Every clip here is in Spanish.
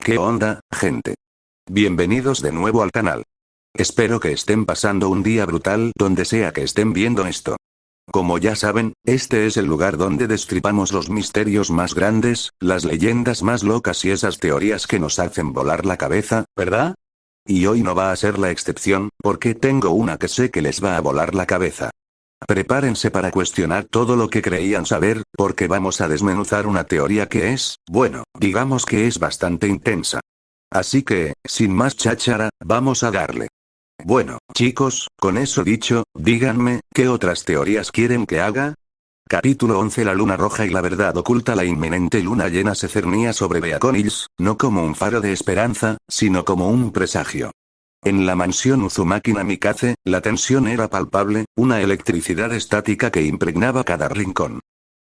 ¿Qué onda, gente? Bienvenidos de nuevo al canal. Espero que estén pasando un día brutal donde sea que estén viendo esto. Como ya saben, este es el lugar donde destripamos los misterios más grandes, las leyendas más locas y esas teorías que nos hacen volar la cabeza, ¿verdad? Y hoy no va a ser la excepción, porque tengo una que sé que les va a volar la cabeza. Prepárense para cuestionar todo lo que creían saber, porque vamos a desmenuzar una teoría que es, bueno, digamos que es bastante intensa. Así que, sin más cháchara, vamos a darle. Bueno, chicos, con eso dicho, díganme, ¿qué otras teorías quieren que haga? Capítulo 11. La luna roja y la verdad oculta. La inminente luna llena se cernía sobre Beacon Hills, no como un faro de esperanza, sino como un presagio. En la mansión Uzumaki Namikaze, la tensión era palpable, una electricidad estática que impregnaba cada rincón.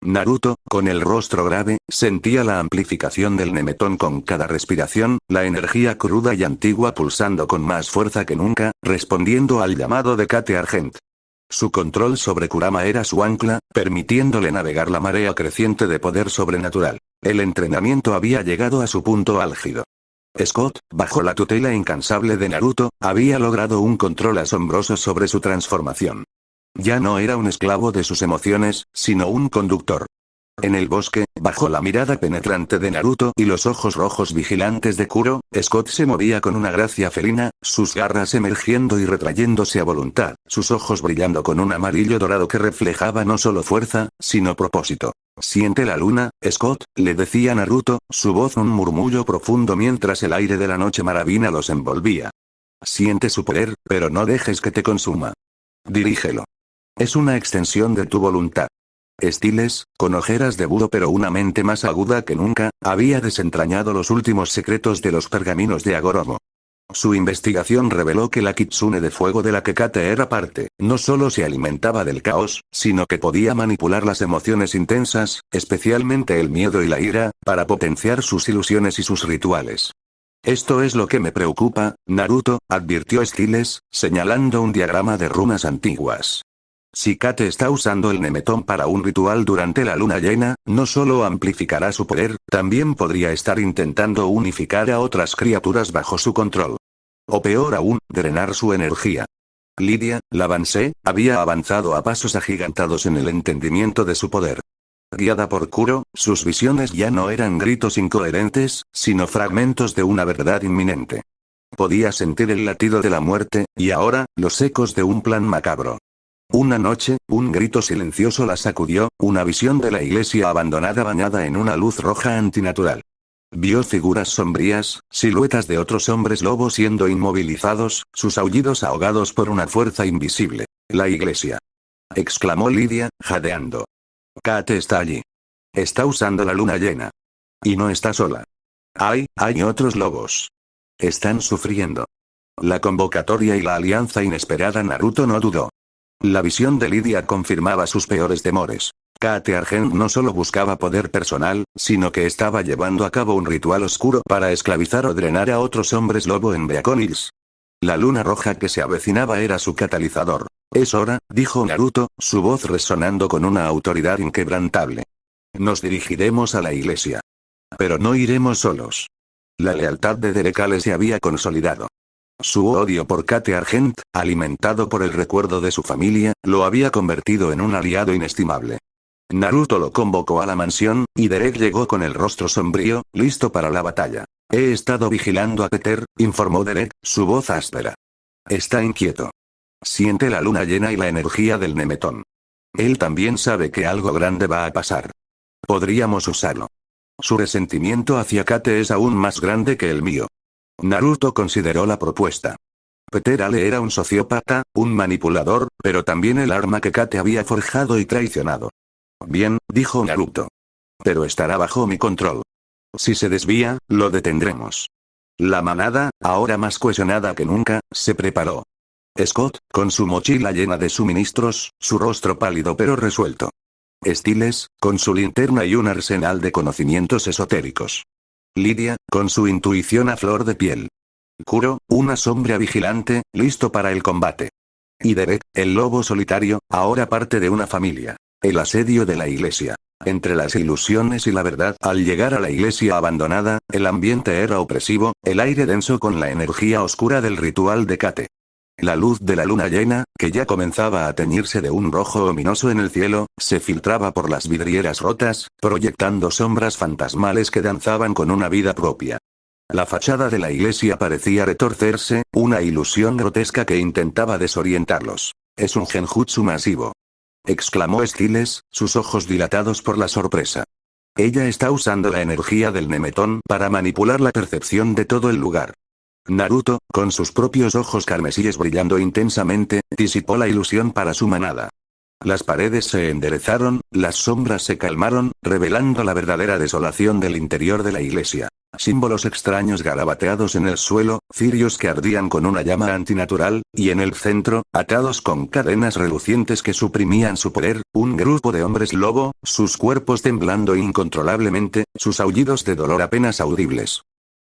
Naruto, con el rostro grave, sentía la amplificación del Nemetón con cada respiración, la energía cruda y antigua pulsando con más fuerza que nunca, respondiendo al llamado de Kate Argent. Su control sobre Kurama era su ancla, permitiéndole navegar la marea creciente de poder sobrenatural. El entrenamiento había llegado a su punto álgido. Scott, bajo la tutela incansable de Naruto, había logrado un control asombroso sobre su transformación. Ya no era un esclavo de sus emociones, sino un conductor. En el bosque, bajo la mirada penetrante de Naruto y los ojos rojos vigilantes de Kuro, Scott se movía con una gracia felina, sus garras emergiendo y retrayéndose a voluntad, sus ojos brillando con un amarillo dorado que reflejaba no solo fuerza, sino propósito. «Siente la luna, Scott», le decía Naruto, su voz un murmullo profundo mientras el aire de la noche maravina los envolvía. «Siente su poder, pero no dejes que te consuma. Dirígelo. Es una extensión de tu voluntad». Stiles, con ojeras de búho pero una mente más aguda que nunca, había desentrañado los últimos secretos de los pergaminos de Agoromo. Su investigación reveló que la Kitsune de fuego de la que Kate era parte, no solo se alimentaba del caos, sino que podía manipular las emociones intensas, especialmente el miedo y la ira, para potenciar sus ilusiones y sus rituales. «Esto es lo que me preocupa, Naruto», advirtió Stiles, señalando un diagrama de runas antiguas. Si Kate está usando el Nemetón para un ritual durante la luna llena, no solo amplificará su poder, también podría estar intentando unificar a otras criaturas bajo su control. O peor aún, drenar su energía. Lidia, la Bansé, había avanzado a pasos agigantados en el entendimiento de su poder. Guiada por Kuro, sus visiones ya no eran gritos incoherentes, sino fragmentos de una verdad inminente. Podía sentir el latido de la muerte, y ahora, los ecos de un plan macabro. Una noche, un grito silencioso la sacudió, una visión de la iglesia abandonada bañada en una luz roja antinatural. Vio figuras sombrías, siluetas de otros hombres lobo siendo inmovilizados, sus aullidos ahogados por una fuerza invisible. «La iglesia», exclamó Lidia, jadeando. «Kate está allí. Está usando la luna llena. Y no está sola. Hay otros lobos. Están sufriendo». La convocatoria y la alianza inesperada. Naruto no dudó. La visión de Lidia confirmaba sus peores temores. Kate Argent no solo buscaba poder personal, sino que estaba llevando a cabo un ritual oscuro para esclavizar o drenar a otros hombres lobo en Beacon Hills. La luna roja que se avecinaba era su catalizador. «Es hora», dijo Naruto, su voz resonando con una autoridad inquebrantable. «Nos dirigiremos a la iglesia. Pero no iremos solos». La lealtad de Derekale se había consolidado. Su odio por Kate Argent, alimentado por el recuerdo de su familia, lo había convertido en un aliado inestimable. Naruto lo convocó a la mansión, y Derek llegó con el rostro sombrío, listo para la batalla. «He estado vigilando a Peter», informó Derek, su voz áspera. «Está inquieto. Siente la luna llena y la energía del Nemetón. Él también sabe que algo grande va a pasar. Podríamos usarlo. Su resentimiento hacia Kate es aún más grande que el mío». Naruto consideró la propuesta. Peter Ale era un sociópata, un manipulador, pero también el arma que Kate había forjado y traicionado. «Bien», dijo Naruto. «Pero estará bajo mi control. Si se desvía, lo detendremos». La manada, ahora más cohesionada que nunca, se preparó. Scott, con su mochila llena de suministros, su rostro pálido pero resuelto. Stiles, con su linterna y un arsenal de conocimientos esotéricos. Lidia, con su intuición a flor de piel. Kuro, una sombra vigilante, listo para el combate. Y Derek, el lobo solitario, ahora parte de una familia. El asedio de la iglesia. Entre las ilusiones y la verdad, al llegar a la iglesia abandonada, el ambiente era opresivo, el aire denso con la energía oscura del ritual de Kate. La luz de la luna llena, que ya comenzaba a teñirse de un rojo ominoso en el cielo, se filtraba por las vidrieras rotas, proyectando sombras fantasmales que danzaban con una vida propia. La fachada de la iglesia parecía retorcerse, una ilusión grotesca que intentaba desorientarlos. Es un genjutsu masivo, exclamó Styles, sus ojos dilatados por la sorpresa. Ella está usando la energía del Nemetón para manipular la percepción de todo el lugar. Naruto, con sus propios ojos carmesíes brillando intensamente, disipó la ilusión para su manada. Las paredes se enderezaron, las sombras se calmaron, revelando la verdadera desolación del interior de la iglesia. Símbolos extraños garabateados en el suelo, cirios que ardían con una llama antinatural, y en el centro, atados con cadenas relucientes que suprimían su poder, un grupo de hombres lobo, sus cuerpos temblando incontrolablemente, sus aullidos de dolor apenas audibles.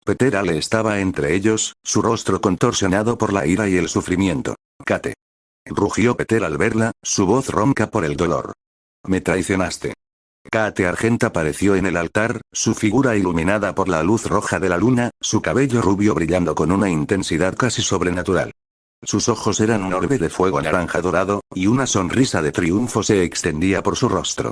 Peter Ale estaba entre ellos, su rostro contorsionado por la ira y el sufrimiento. Kate. Rugió Peter al verla, su voz ronca por el dolor. Me traicionaste. Kate Argent apareció en el altar, su figura iluminada por la luz roja de la luna, su cabello rubio brillando con una intensidad casi sobrenatural. Sus ojos eran un orbe de fuego naranja dorado, y una sonrisa de triunfo se extendía por su rostro.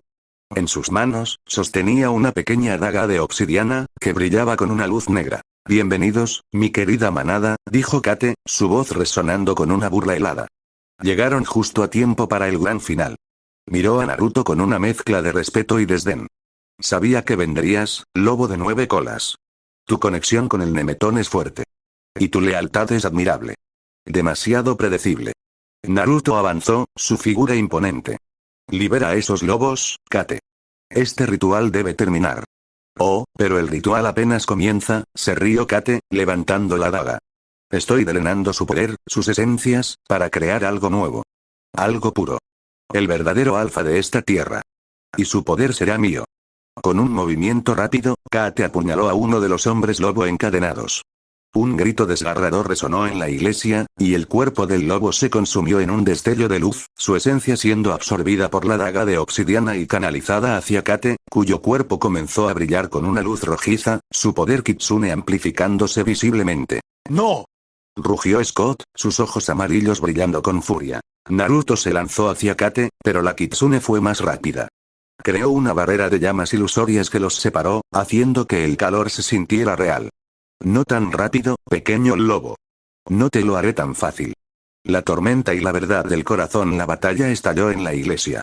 En sus manos, sostenía una pequeña daga de obsidiana, que brillaba con una luz negra. Bienvenidos, mi querida manada, dijo Kate, su voz resonando con una burla helada. Llegaron justo a tiempo para el gran final. Miró a Naruto con una mezcla de respeto y desdén. Sabía que vendrías, lobo de 9 colas. Tu conexión con el Nemetón es fuerte. Y tu lealtad es admirable. Demasiado predecible. Naruto avanzó, su figura imponente. Libera a esos lobos, Kate. Este ritual debe terminar. Oh, pero el ritual apenas comienza, se rió Kate, levantando la daga. Estoy drenando su poder, sus esencias, para crear algo nuevo. Algo puro. El verdadero alfa de esta tierra. Y su poder será mío. Con un movimiento rápido, Kate apuñaló a uno de los hombres lobo encadenados. Un grito desgarrador resonó en la iglesia, y el cuerpo del lobo se consumió en un destello de luz, su esencia siendo absorbida por la daga de obsidiana y canalizada hacia Kate, cuyo cuerpo comenzó a brillar con una luz rojiza, su poder Kitsune amplificándose visiblemente. ¡No! Rugió Scott, sus ojos amarillos brillando con furia. Naruto se lanzó hacia Kate, pero la Kitsune fue más rápida. Creó una barrera de llamas ilusorias que los separó, haciendo que el calor se sintiera real. No tan rápido, pequeño lobo. No te lo haré tan fácil. La tormenta y la verdad del corazón. La batalla estalló en la iglesia.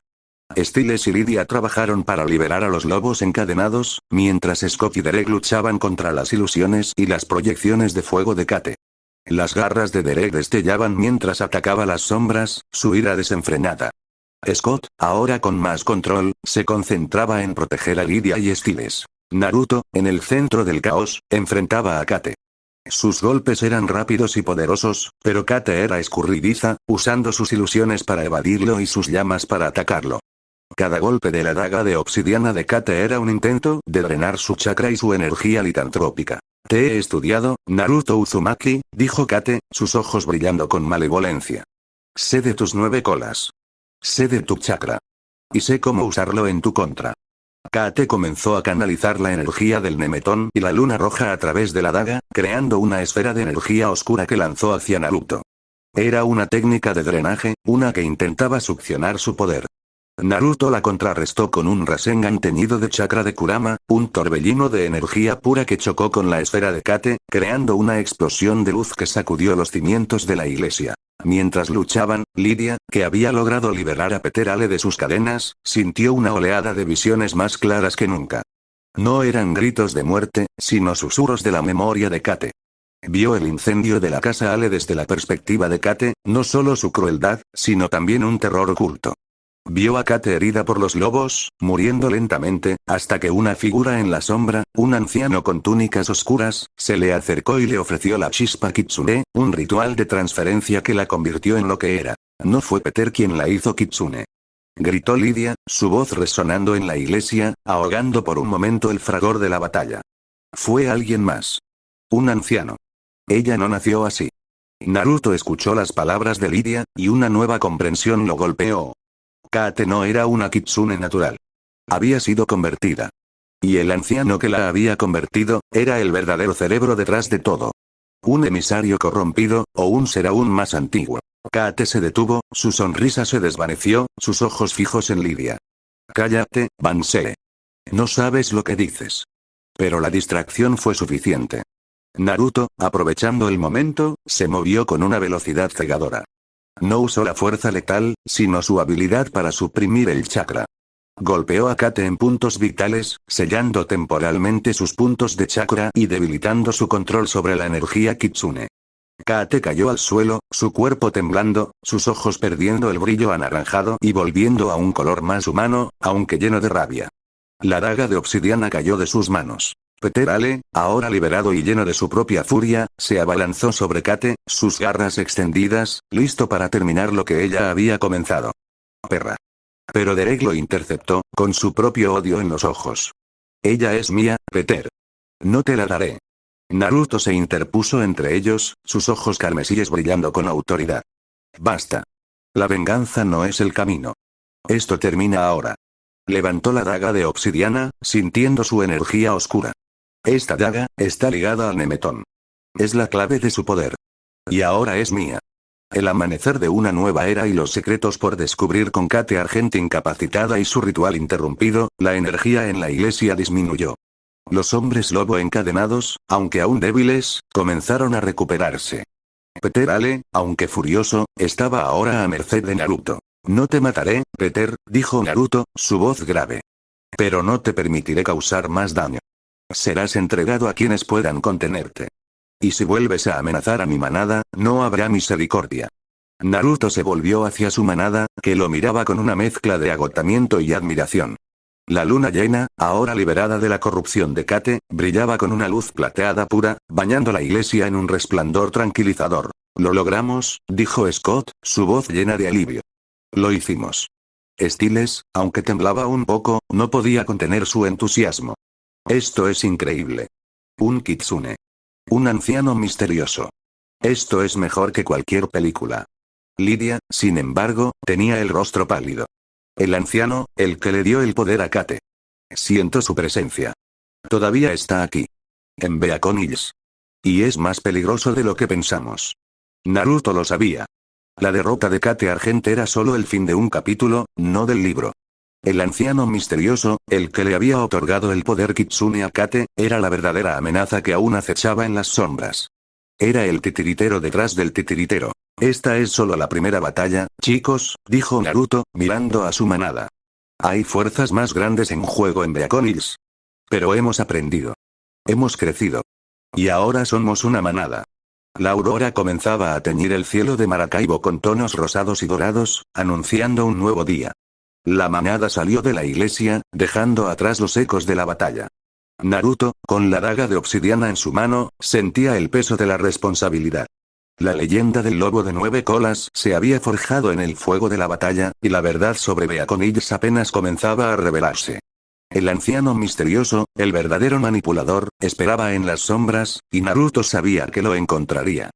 Styles y Lydia trabajaron para liberar a los lobos encadenados, mientras Scott y Derek luchaban contra las ilusiones y las proyecciones de fuego de Kate. Las garras de Derek destellaban mientras atacaba las sombras, su ira desenfrenada. Scott, ahora con más control, se concentraba en proteger a Lydia y Styles. Naruto, en el centro del caos, enfrentaba a Kate. Sus golpes eran rápidos y poderosos, pero Kate era escurridiza, usando sus ilusiones para evadirlo y sus llamas para atacarlo. Cada golpe de la daga de obsidiana de Kate era un intento de drenar su chakra y su energía litantrópica. Te he estudiado, Naruto Uzumaki, dijo Kate, sus ojos brillando con malevolencia. Sé de tus 9 colas. Sé de tu chakra. Y sé cómo usarlo en tu contra. Kate comenzó a canalizar la energía del Nemetón y la luna roja a través de la daga, creando una esfera de energía oscura que lanzó hacia Naruto. Era una técnica de drenaje, una que intentaba succionar su poder. Naruto la contrarrestó con un Rasengan teñido de chakra de Kurama, un torbellino de energía pura que chocó con la esfera de Kate, creando una explosión de luz que sacudió los cimientos de la iglesia. Mientras luchaban, Lydia, que había logrado liberar a Peter Ale de sus cadenas, sintió una oleada de visiones más claras que nunca. No eran gritos de muerte, sino susurros de la memoria de Kate. Vio el incendio de la casa Ale desde la perspectiva de Kate, no solo su crueldad, sino también un terror oculto. Vio a Kate herida por los lobos, muriendo lentamente, hasta que una figura en la sombra, un anciano con túnicas oscuras, se le acercó y le ofreció la chispa Kitsune, un ritual de transferencia que la convirtió en lo que era. No fue Peter quien la hizo Kitsune. Gritó Lydia, su voz resonando en la iglesia, ahogando por un momento el fragor de la batalla. Fue alguien más. Un anciano. Ella no nació así. Naruto escuchó las palabras de Lydia, y una nueva comprensión lo golpeó. Kate no era una Kitsune natural. Había sido convertida. Y el anciano que la había convertido, era el verdadero cerebro detrás de todo. Un emisario corrompido, o un ser aún más antiguo. Kate se detuvo, su sonrisa se desvaneció, sus ojos fijos en Lidia. Cállate, Bansee. No sabes lo que dices. Pero la distracción fue suficiente. Naruto, aprovechando el momento, se movió con una velocidad cegadora. No usó la fuerza letal, sino su habilidad para suprimir el chakra. Golpeó a Kate en puntos vitales, sellando temporalmente sus puntos de chakra y debilitando su control sobre la energía Kitsune. Kate cayó al suelo, su cuerpo temblando, sus ojos perdiendo el brillo anaranjado y volviendo a un color más humano, aunque lleno de rabia. La daga de obsidiana cayó de sus manos. Peter Ale, ahora liberado y lleno de su propia furia, se abalanzó sobre Kate, sus garras extendidas, listo para terminar lo que ella había comenzado. Perra. Pero Derek lo interceptó, con su propio odio en los ojos. Ella es mía, Peter. No te la daré. Naruto se interpuso entre ellos, sus ojos carmesíes brillando con autoridad. Basta. La venganza no es el camino. Esto termina ahora. Levantó la daga de obsidiana, sintiendo su energía oscura. Esta daga, está ligada al Nemetón. Es la clave de su poder. Y ahora es mía. El amanecer de una nueva era y los secretos por descubrir con Kate Argent incapacitada y su ritual interrumpido, la energía en la iglesia disminuyó. Los hombres lobo encadenados, aunque aún débiles, comenzaron a recuperarse. Peter Ale, aunque furioso, estaba ahora a merced de Naruto. No te mataré, Peter, dijo Naruto, su voz grave. Pero no te permitiré causar más daño. Serás entregado a quienes puedan contenerte. Y si vuelves a amenazar a mi manada, no habrá misericordia. Naruto se volvió hacia su manada, que lo miraba con una mezcla de agotamiento y admiración. La luna llena, ahora liberada de la corrupción de Kate, brillaba con una luz plateada pura, bañando la iglesia en un resplandor tranquilizador. Lo logramos, dijo Scott, su voz llena de alivio. Lo hicimos. Styles, aunque temblaba un poco, no podía contener su entusiasmo. Esto es increíble. Un kitsune. Un anciano misterioso. Esto es mejor que cualquier película. Lidia, sin embargo, tenía el rostro pálido. El anciano, el que le dio el poder a Kate. Siento su presencia. Todavía está aquí. En Beacon Hills. Y es más peligroso de lo que pensamos. Naruto lo sabía. La derrota de Kate Argent era solo el fin de un capítulo, no del libro. El anciano misterioso, el que le había otorgado el poder Kitsune a Kate, era la verdadera amenaza que aún acechaba en las sombras. Era el titiritero detrás del titiritero. Esta es solo la primera batalla, chicos, dijo Naruto, mirando a su manada. Hay fuerzas más grandes en juego en Beacon Hills. Pero hemos aprendido. Hemos crecido. Y ahora somos una manada. La aurora comenzaba a teñir el cielo de Maracaibo con tonos rosados y dorados, anunciando un nuevo día. La manada salió de la iglesia, dejando atrás los ecos de la batalla. Naruto, con la daga de obsidiana en su mano, sentía el peso de la responsabilidad. La leyenda del lobo de 9 colas se había forjado en el fuego de la batalla, y la verdad sobre Beacon Hills apenas comenzaba a revelarse. El anciano misterioso, el verdadero manipulador, esperaba en las sombras, y Naruto sabía que lo encontraría.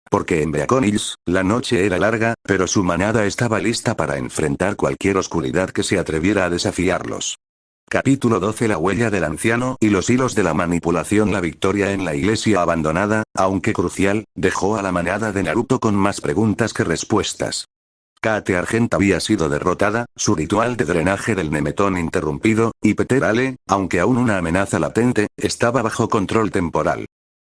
Porque en Beacon Hills, la noche era larga, pero su manada estaba lista para enfrentar cualquier oscuridad que se atreviera a desafiarlos. Capítulo 12. La huella del anciano y los hilos de la manipulación. La victoria en la iglesia abandonada, aunque crucial, dejó a la manada de Naruto con más preguntas que respuestas. Kate Argent había sido derrotada, su ritual de drenaje del Nemetón interrumpido, y Peter Ale, aunque aún una amenaza latente, estaba bajo control temporal.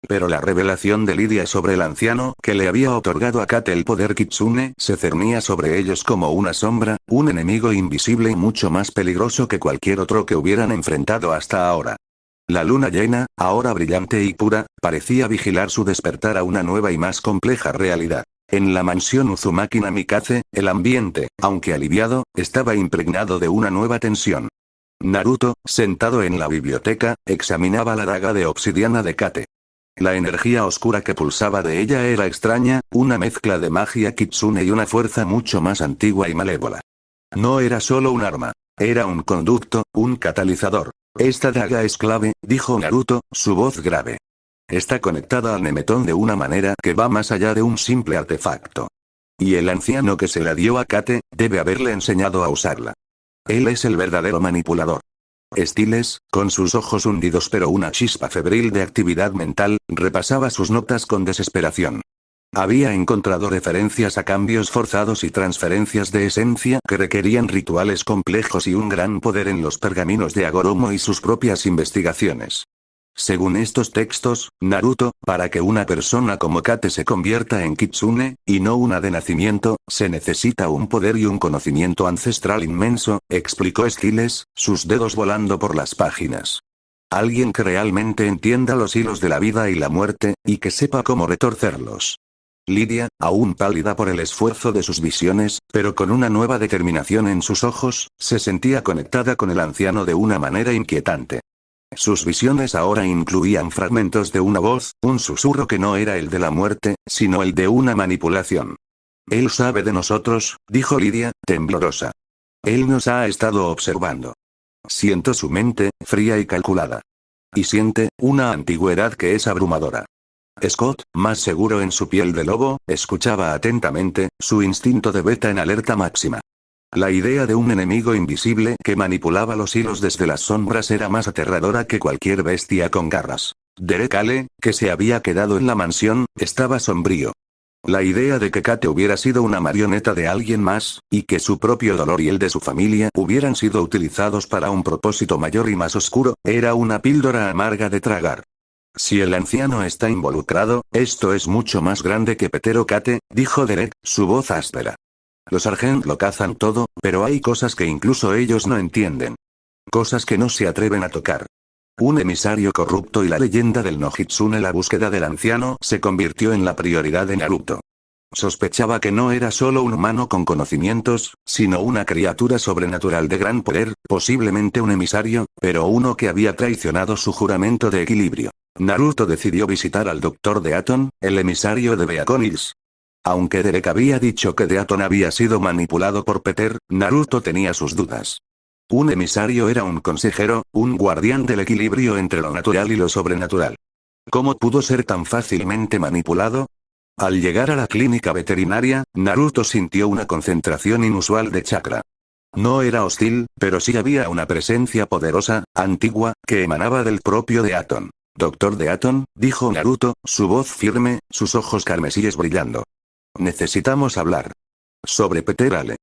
Pero la revelación de Lidia sobre el anciano que le había otorgado a Kate el poder Kitsune se cernía sobre ellos como una sombra, un enemigo invisible y mucho más peligroso que cualquier otro que hubieran enfrentado hasta ahora. La luna llena, ahora brillante y pura, parecía vigilar su despertar a una nueva y más compleja realidad. En la mansión Uzumaki Namikaze, el ambiente, aunque aliviado, estaba impregnado de una nueva tensión. Naruto, sentado en la biblioteca, examinaba la daga de obsidiana de Kate. La energía oscura que pulsaba de ella era extraña, una mezcla de magia kitsune y una fuerza mucho más antigua y malévola. No era solo un arma. Era un conducto, un catalizador. Esta daga es clave, dijo Naruto, su voz grave. Está conectada al Nemetón de una manera que va más allá de un simple artefacto. Y el anciano que se la dio a Kate, debe haberle enseñado a usarla. Él es el verdadero manipulador. Stiles, con sus ojos hundidos pero una chispa febril de actividad mental, repasaba sus notas con desesperación. Había encontrado referencias a cambios forzados y transferencias de esencia que requerían rituales complejos y un gran poder en los pergaminos de Agoromo y sus propias investigaciones. Según estos textos, Naruto, para que una persona como Kate se convierta en Kitsune, y no una de nacimiento, se necesita un poder y un conocimiento ancestral inmenso, explicó Stiles, sus dedos volando por las páginas. Alguien que realmente entienda los hilos de la vida y la muerte, y que sepa cómo retorcerlos. Lidia, aún pálida por el esfuerzo de sus visiones, pero con una nueva determinación en sus ojos, se sentía conectada con el anciano de una manera inquietante. Sus visiones ahora incluían fragmentos de una voz, un susurro que no era el de la muerte, sino el de una manipulación. Él sabe de nosotros, dijo Lidia, temblorosa. Él nos ha estado observando. Siento su mente, fría y calculada. Y siente, una antigüedad que es abrumadora. Scott, más seguro en su piel de lobo, escuchaba atentamente, su instinto de beta en alerta máxima. La idea de un enemigo invisible que manipulaba los hilos desde las sombras era más aterradora que cualquier bestia con garras. Derek Ale, que se había quedado en la mansión, estaba sombrío. La idea de que Kate hubiera sido una marioneta de alguien más, y que su propio dolor y el de su familia hubieran sido utilizados para un propósito mayor y más oscuro, era una píldora amarga de tragar. Si el anciano está involucrado, esto es mucho más grande que Petero Kate, dijo Derek, su voz áspera. Los Sargent lo cazan todo, pero hay cosas que incluso ellos no entienden. Cosas que no se atreven a tocar. Un emisario corrupto y la leyenda del Nojitsune. La búsqueda del anciano se convirtió en la prioridad de Naruto. Sospechaba que no era solo un humano con conocimientos, sino una criatura sobrenatural de gran poder, posiblemente un emisario, pero uno que había traicionado su juramento de equilibrio. Naruto decidió visitar al Dr. Deaton, el emisario de Beacon Hills. Aunque Derek había dicho que Deaton había sido manipulado por Peter, Naruto tenía sus dudas. Un emisario era un consejero, un guardián del equilibrio entre lo natural y lo sobrenatural. ¿Cómo pudo ser tan fácilmente manipulado? Al llegar a la clínica veterinaria, Naruto sintió una concentración inusual de chakra. No era hostil, pero sí había una presencia poderosa, antigua, que emanaba del propio Deaton. Doctor Deaton, dijo Naruto, su voz firme, sus ojos carmesíes brillando. Necesitamos hablar. Sobre Peter Ale.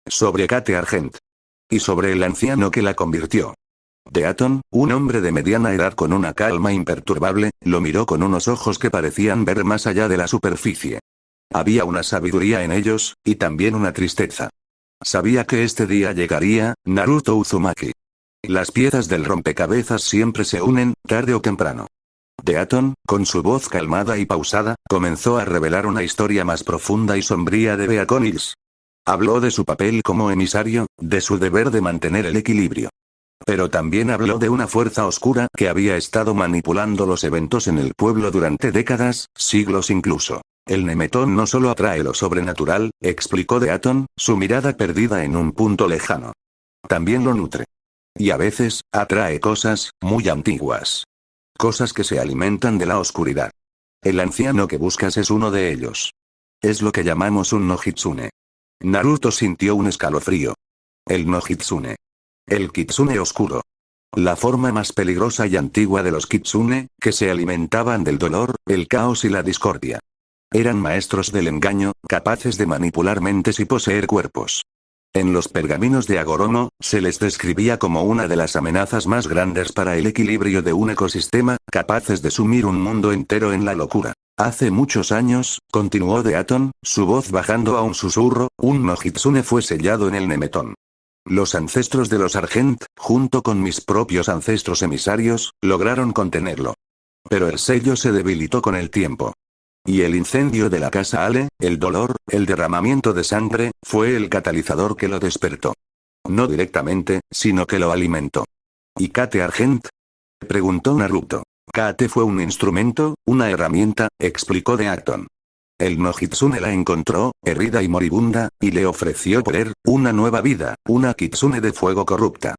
Sobre Kate Argent. Y sobre el anciano que la convirtió. Deaton, un hombre de mediana edad con una calma imperturbable, lo miró con unos ojos que parecían ver más allá de la superficie. Había una sabiduría en ellos, y también una tristeza. Sabía que este día llegaría, Naruto Uzumaki. Las piezas del rompecabezas siempre se unen, tarde o temprano. Deaton, con su voz calmada y pausada, comenzó a revelar una historia más profunda y sombría de Beacon Hills. Habló de su papel como emisario, de su deber de mantener el equilibrio. Pero también habló de una fuerza oscura que había estado manipulando los eventos en el pueblo durante décadas, siglos incluso. El Nemetón no solo atrae lo sobrenatural, explicó Deaton, su mirada perdida en un punto lejano. También lo nutre. Y a veces, atrae cosas, muy antiguas. Cosas que se alimentan de la oscuridad. El anciano que buscas es uno de ellos. Es lo que llamamos un Nojitsune. Naruto sintió un escalofrío. El Nojitsune. El Kitsune oscuro. La forma más peligrosa y antigua de los Kitsune, que se alimentaban del dolor, el caos y la discordia. Eran maestros del engaño, capaces de manipular mentes y poseer cuerpos. En los pergaminos de Agoromo, se les describía como una de las amenazas más grandes para el equilibrio de un ecosistema, capaces de sumir un mundo entero en la locura. Hace muchos años, continuó Deaton, su voz bajando a un susurro, un Nojitsune fue sellado en el Nemetón. Los ancestros de los Argent, junto con mis propios ancestros emisarios, lograron contenerlo. Pero el sello se debilitó con el tiempo. Y el incendio de la casa Ale, el dolor, el derramamiento de sangre, fue el catalizador que lo despertó. No directamente, sino que lo alimentó. ¿Y Kate Argent? Preguntó Naruto. Kate fue un instrumento, una herramienta, explicó Deaton. El Nojitsune la encontró, herida y moribunda, y le ofreció poder, una nueva vida, una Kitsune de fuego corrupta.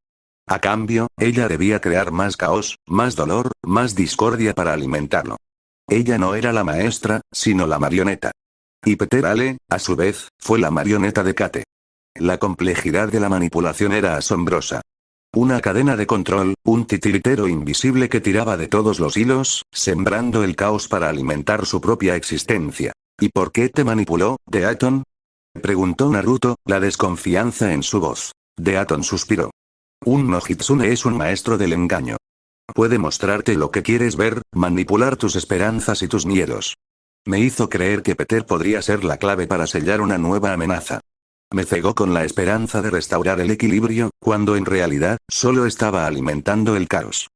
A cambio, ella debía crear más caos, más dolor, más discordia para alimentarlo. Ella no era la maestra, sino la marioneta. Y Peter Ale, a su vez, fue la marioneta de Kate. La complejidad de la manipulación era asombrosa. Una cadena de control, un titiritero invisible que tiraba de todos los hilos, sembrando el caos para alimentar su propia existencia. ¿Y por qué te manipuló, Deaton? Preguntó Naruto, la desconfianza en su voz. Deaton suspiró. Un no Hitsune es un maestro del engaño. Puede mostrarte lo que quieres ver, manipular tus esperanzas y tus miedos. Me hizo creer que Peter podría ser la clave para sellar una nueva amenaza. Me cegó con la esperanza de restaurar el equilibrio, cuando en realidad, solo estaba alimentando el caos.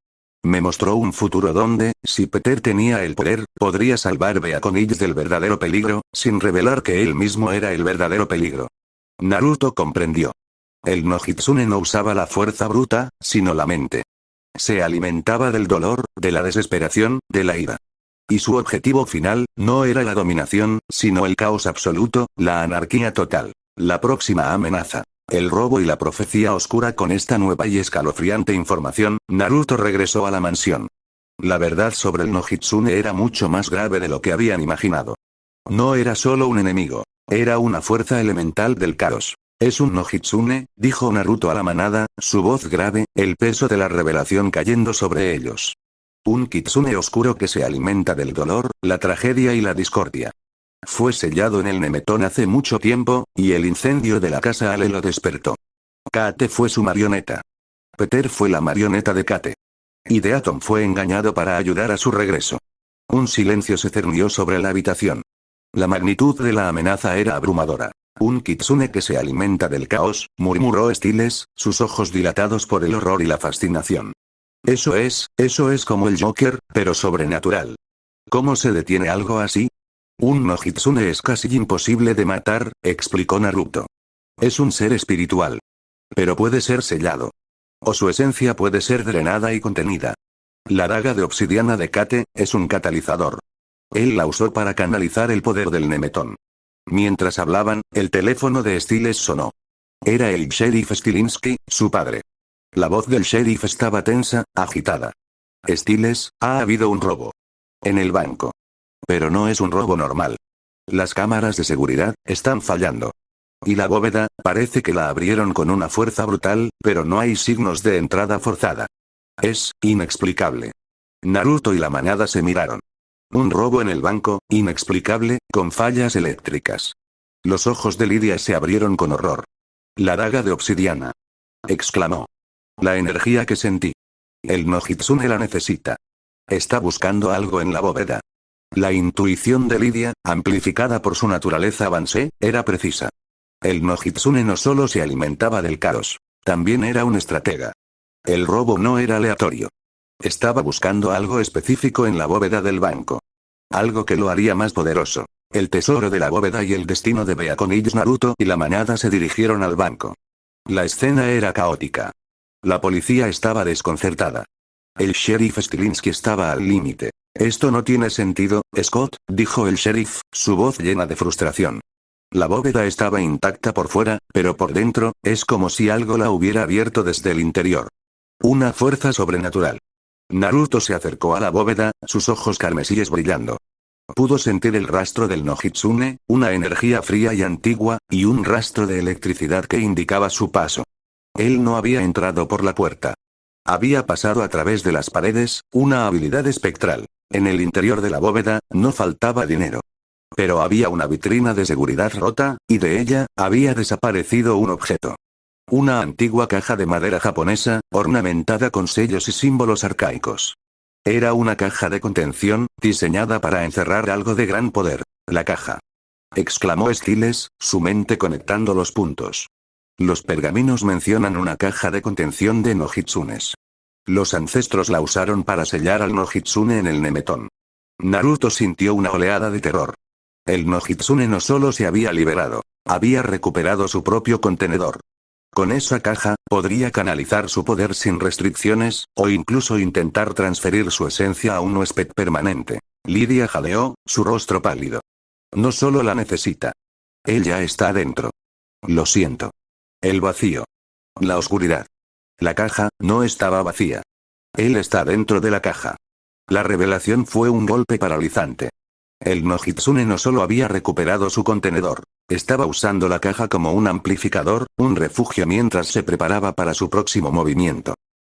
Me mostró un futuro donde, si Peter tenía el poder, podría salvar Beacon del verdadero peligro, sin revelar que él mismo era el verdadero peligro. Naruto comprendió. El no Hitsune no usaba la fuerza bruta, sino la mente. Se alimentaba del dolor, de la desesperación, de la ira. Y su objetivo final, no era la dominación, sino el caos absoluto, la anarquía total. La próxima amenaza. El robo y la profecía oscura. Con esta nueva y escalofriante información, Naruto regresó a la mansión. La verdad sobre el no Hitsune era mucho más grave de lo que habían imaginado. No era solo un enemigo. Era una fuerza elemental del caos. Es un no Hitsune, dijo Naruto a la manada, su voz grave, el peso de la revelación cayendo sobre ellos. Un kitsune oscuro que se alimenta del dolor, la tragedia y la discordia. Fue sellado en el Nemetón hace mucho tiempo, y el incendio de la casa Ale lo despertó. Kate fue su marioneta. Peter fue la marioneta de Kate. Y Deaton fue engañado para ayudar a su regreso. Un silencio se cernió sobre la habitación. La magnitud de la amenaza era abrumadora. Un kitsune que se alimenta del caos, murmuró Styles, sus ojos dilatados por el horror y la fascinación. Eso es como el Joker, pero sobrenatural. ¿Cómo se detiene algo así? Un no Hitsune es casi imposible de matar, explicó Naruto. Es un ser espiritual. Pero puede ser sellado. O su esencia puede ser drenada y contenida. La daga de obsidiana de Kate, es un catalizador. Él la usó para canalizar el poder del Nemetón. Mientras hablaban, el teléfono de Styles sonó. Era el sheriff Stilinski, su padre. La voz del sheriff estaba tensa, agitada. Styles, ha habido un robo. En el banco. Pero no es un robo normal. Las cámaras de seguridad están fallando. Y la bóveda, parece que la abrieron con una fuerza brutal, pero no hay signos de entrada forzada. Es inexplicable. Naruto y la manada se miraron. Un robo en el banco, inexplicable, con fallas eléctricas. Los ojos de Lidia se abrieron con horror. La daga de obsidiana. Exclamó. La energía que sentí. El no Hitsune la necesita. Está buscando algo en la bóveda. La intuición de Lidia, amplificada por su naturaleza avancé, era precisa. El no Hitsune no solo se alimentaba del caos. También era un estratega. El robo no era aleatorio. Estaba buscando algo específico en la bóveda del banco. Algo que lo haría más poderoso. El tesoro de la bóveda y el destino de Beacon. Naruto y la manada se dirigieron al banco. La escena era caótica. La policía estaba desconcertada. El sheriff Stilinski estaba al límite. Esto no tiene sentido, Scott, dijo el sheriff, su voz llena de frustración. La bóveda estaba intacta por fuera, pero por dentro, es como si algo la hubiera abierto desde el interior. Una fuerza sobrenatural. Naruto se acercó a la bóveda, sus ojos carmesíes brillando. Pudo sentir el rastro del no Hitsune, una energía fría y antigua, y un rastro de electricidad que indicaba su paso. Él no había entrado por la puerta. Había pasado a través de las paredes, una habilidad espectral. En el interior de la bóveda, no faltaba dinero. Pero había una vitrina de seguridad rota, y de ella, había desaparecido un objeto. Una antigua caja de madera japonesa, ornamentada con sellos y símbolos arcaicos. Era una caja de contención, diseñada para encerrar algo de gran poder. La caja. Exclamó Styles, su mente conectando los puntos. Los pergaminos mencionan una caja de contención de no Hitsunes. Los ancestros la usaron para sellar al no Hitsune en el Nemetón. Naruto sintió una oleada de terror. El no Hitsune no solo se había liberado, había recuperado su propio contenedor. Con esa caja, podría canalizar su poder sin restricciones, o incluso intentar transferir su esencia a un huésped permanente. Lidia jadeó, su rostro pálido. No solo la necesita. Él ya está dentro. Lo siento. El vacío. La oscuridad. La caja, no estaba vacía. Él está dentro de la caja. La revelación fue un golpe paralizante. El no Hitsune no solo había recuperado su contenedor. Estaba usando la caja como un amplificador, un refugio mientras se preparaba para su próximo movimiento.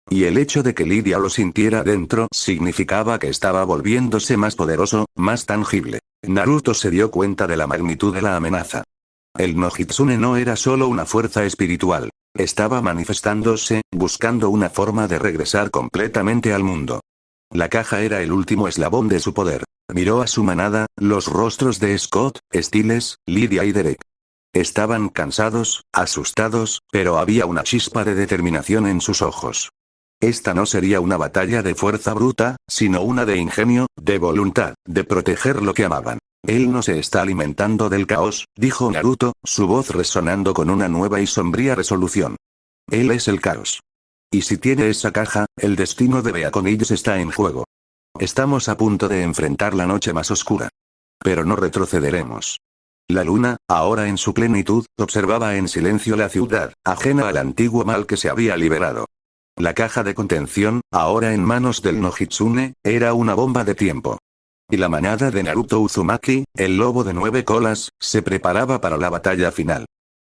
Y el hecho de que Lidia lo sintiera dentro significaba que estaba volviéndose más poderoso, más tangible. Naruto se dio cuenta de la magnitud de la amenaza. El no Hitsune no era solo una fuerza espiritual. Estaba manifestándose, buscando una forma de regresar completamente al mundo. La caja era el último eslabón de su poder. Miró a su manada, los rostros de Scott, Styles, Lidia y Derek. Estaban cansados, asustados, pero había una chispa de determinación en sus ojos. Esta no sería una batalla de fuerza bruta, sino una de ingenio, de voluntad, de proteger lo que amaban. Él no se está alimentando del caos, dijo Naruto, su voz resonando con una nueva y sombría resolución. Él es el caos. Y si tiene esa caja, el destino de Beaconillos está en juego. Estamos a punto de enfrentar la noche más oscura. Pero no retrocederemos. La luna, ahora en su plenitud, observaba en silencio la ciudad, ajena al antiguo mal que se había liberado. La caja de contención, ahora en manos del no Hitsune, era una bomba de tiempo. Y la manada de Naruto Uzumaki, el lobo de 9 colas, se preparaba para la batalla final.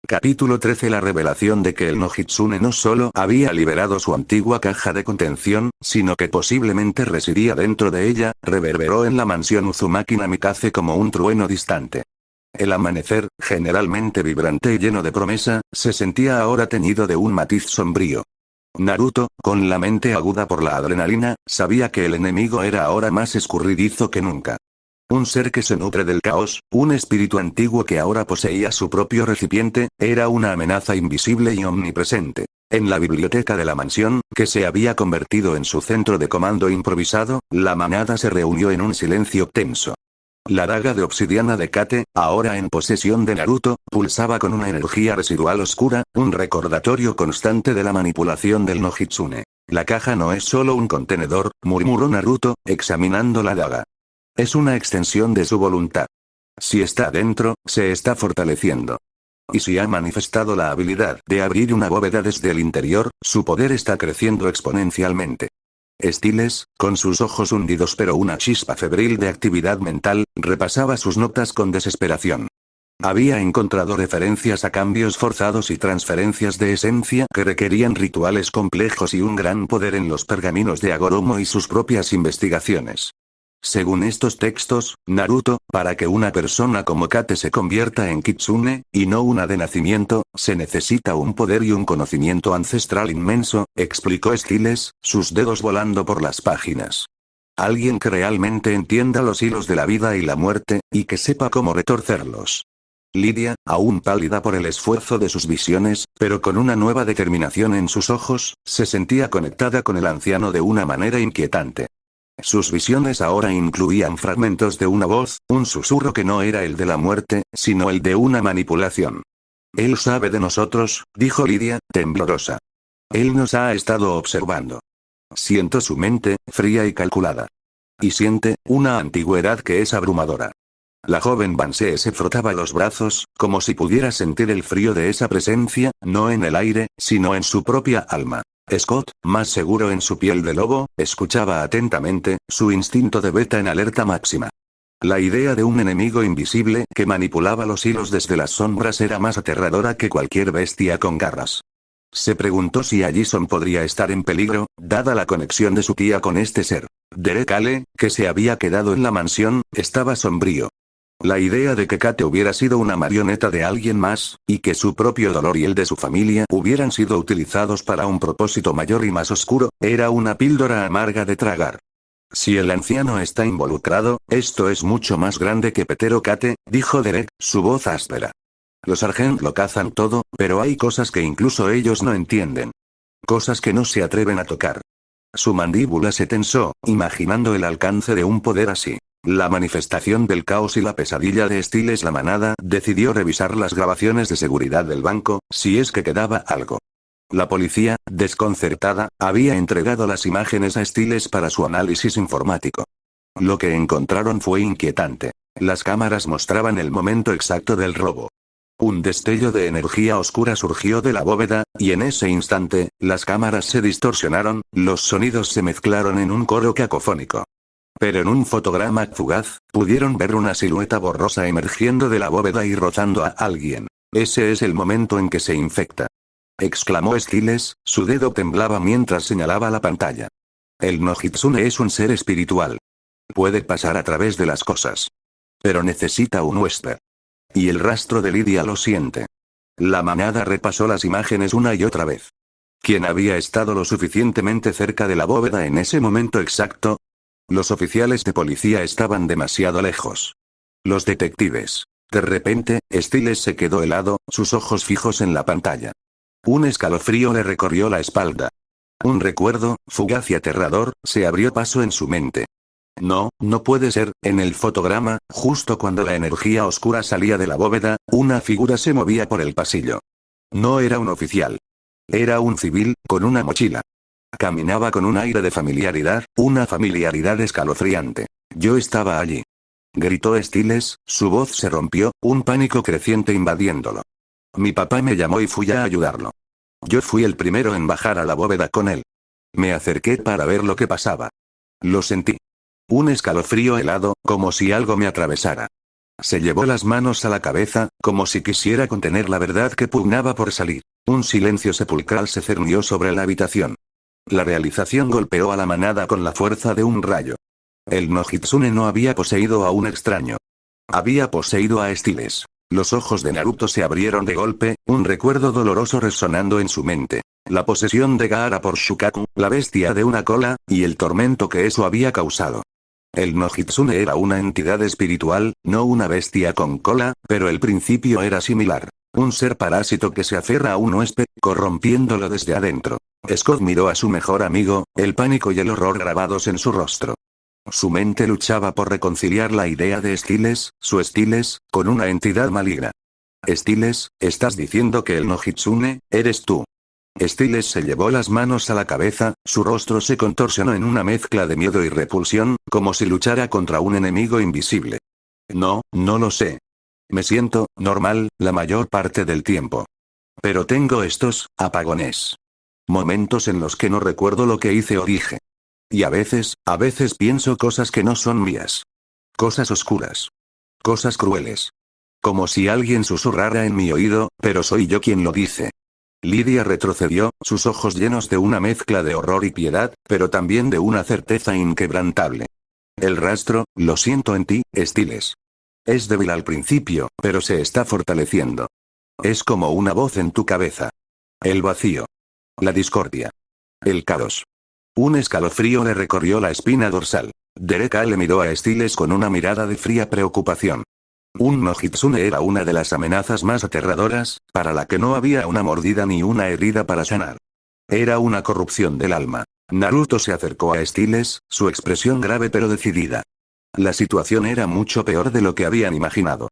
Capítulo 13. La revelación de que el no Hitsune no solo había liberado su antigua caja de contención, sino que posiblemente residía dentro de ella, reverberó en la mansión Uzumaki Namikaze como un trueno distante. El amanecer, generalmente vibrante y lleno de promesa, se sentía ahora teñido de un matiz sombrío. Naruto, con la mente aguda por la adrenalina, sabía que el enemigo era ahora más escurridizo que nunca. Un ser que se nutre del caos, un espíritu antiguo que ahora poseía su propio recipiente, era una amenaza invisible y omnipresente. En la biblioteca de la mansión, que se había convertido en su centro de comando improvisado, la manada se reunió en un silencio tenso. La daga de obsidiana de Kate, ahora en posesión de Naruto, pulsaba con una energía residual oscura, un recordatorio constante de la manipulación del no Hitsune. La caja no es solo un contenedor, murmuró Naruto, examinando la daga. Es una extensión de su voluntad. Si está dentro, se está fortaleciendo. Y si ha manifestado la habilidad de abrir una bóveda desde el interior, su poder está creciendo exponencialmente. Styles, con sus ojos hundidos pero una chispa febril de actividad mental, repasaba sus notas con desesperación. Había encontrado referencias a cambios forzados y transferencias de esencia que requerían rituales complejos y un gran poder en los pergaminos de Agoromo y sus propias investigaciones. Según estos textos, Naruto, para que una persona como Kate se convierta en Kitsune, y no una de nacimiento, se necesita un poder y un conocimiento ancestral inmenso, explicó Styles, sus dedos volando por las páginas. Alguien que realmente entienda los hilos de la vida y la muerte, y que sepa cómo retorcerlos. Lidia, aún pálida por el esfuerzo de sus visiones, pero con una nueva determinación en sus ojos, se sentía conectada con el anciano de una manera inquietante. Sus visiones ahora incluían fragmentos de una voz, un susurro que no era el de la muerte, sino el de una manipulación. Él sabe de nosotros, dijo Lidia, temblorosa. Él nos ha estado observando. Siento su mente, fría y calculada. Y siente, una antigüedad que es abrumadora. La joven Bansee se frotaba los brazos, como si pudiera sentir el frío de esa presencia, no en el aire, sino en su propia alma. Scott, más seguro en su piel de lobo, escuchaba atentamente, su instinto de beta en alerta máxima. La idea de un enemigo invisible que manipulaba los hilos desde las sombras era más aterradora que cualquier bestia con garras. Se preguntó si Allison podría estar en peligro, dada la conexión de su tía con este ser. Derek Ale, que se había quedado en la mansión, estaba sombrío. La idea de que Kate hubiera sido una marioneta de alguien más, y que su propio dolor y el de su familia hubieran sido utilizados para un propósito mayor y más oscuro, era una píldora amarga de tragar. Si el anciano está involucrado, esto es mucho más grande que Petero Kate, dijo Derek, su voz áspera. Los Argent lo cazan todo, pero hay cosas que incluso ellos no entienden. Cosas que no se atreven a tocar. Su mandíbula se tensó, imaginando el alcance de un poder así. La manifestación del caos y la pesadilla de Styles. La manada decidió revisar las grabaciones de seguridad del banco, si es que quedaba algo. La policía, desconcertada, había entregado las imágenes a Styles para su análisis informático. Lo que encontraron fue inquietante. Las cámaras mostraban el momento exacto del robo. Un destello de energía oscura surgió de la bóveda, y en ese instante, las cámaras se distorsionaron, los sonidos se mezclaron en un coro cacofónico. Pero en un fotograma fugaz, pudieron ver una silueta borrosa emergiendo de la bóveda y rozando a alguien. Ese es el momento en que se infecta. Exclamó Stiles, su dedo temblaba mientras señalaba la pantalla. El Nojitsune es un ser espiritual. Puede pasar a través de las cosas. Pero necesita un huésped. Y el rastro de Lidia lo siente. La manada repasó las imágenes una y otra vez. ¿Quién había estado lo suficientemente cerca de la bóveda en ese momento exacto? Los oficiales de policía estaban demasiado lejos. Los detectives. De repente, Stiles se quedó helado, sus ojos fijos en la pantalla. Un escalofrío le recorrió la espalda. Un recuerdo, fugaz y aterrador, se abrió paso en su mente. No, no puede ser, en el fotograma, justo cuando la energía oscura salía de la bóveda, una figura se movía por el pasillo. No era un oficial. Era un civil, con una mochila. Caminaba con un aire de familiaridad, una familiaridad escalofriante. Yo estaba allí. Gritó Stiles, su voz se rompió, un pánico creciente invadiéndolo. Mi papá me llamó y fui a ayudarlo. Yo fui el primero en bajar a la bóveda con él. Me acerqué para ver lo que pasaba. Lo sentí. Un escalofrío helado, como si algo me atravesara. Se llevó las manos a la cabeza, como si quisiera contener la verdad que pugnaba por salir. Un silencio sepulcral se cernió sobre la habitación. La realización golpeó a la manada con la fuerza de un rayo. El Nojitsune no había poseído a un extraño. Había poseído a Stiles. Los ojos de Naruto se abrieron de golpe, un recuerdo doloroso resonando en su mente. La posesión de Gaara por Shukaku, la bestia de una cola, y el tormento que eso había causado. El Nojitsune era una entidad espiritual, no una bestia con cola, pero el principio era similar. Un ser parásito que se aferra a un huésped, corrompiéndolo desde adentro. Scott miró a su mejor amigo, el pánico y el horror grabados en su rostro. Su mente luchaba por reconciliar la idea de Stiles, su Stiles, con una entidad maligna. Stiles, ¿estás diciendo que el Nojitsune, eres tú? Stiles se llevó las manos a la cabeza, su rostro se contorsionó en una mezcla de miedo y repulsión, como si luchara contra un enemigo invisible. No, no lo sé. Me siento normal, la mayor parte del tiempo. Pero tengo estos apagones. Momentos en los que no recuerdo lo que hice o dije. Y a veces pienso cosas que no son mías. Cosas oscuras. Cosas crueles. Como si alguien susurrara en mi oído, pero soy yo quien lo dice. Lidia retrocedió, sus ojos llenos de una mezcla de horror y piedad, pero también de una certeza inquebrantable. El rastro, lo siento en ti, Stiles. Es débil al principio, pero se está fortaleciendo. Es como una voz en tu cabeza. El vacío. La discordia. El caos. Un escalofrío le recorrió la espina dorsal. Dereka le miró a Stiles con una mirada de fría preocupación. Un Nojitsune era una de las amenazas más aterradoras, para la que no había una mordida ni una herida para sanar. Era una corrupción del alma. Naruto se acercó a Stiles, su expresión grave pero decidida. La situación era mucho peor de lo que habían imaginado.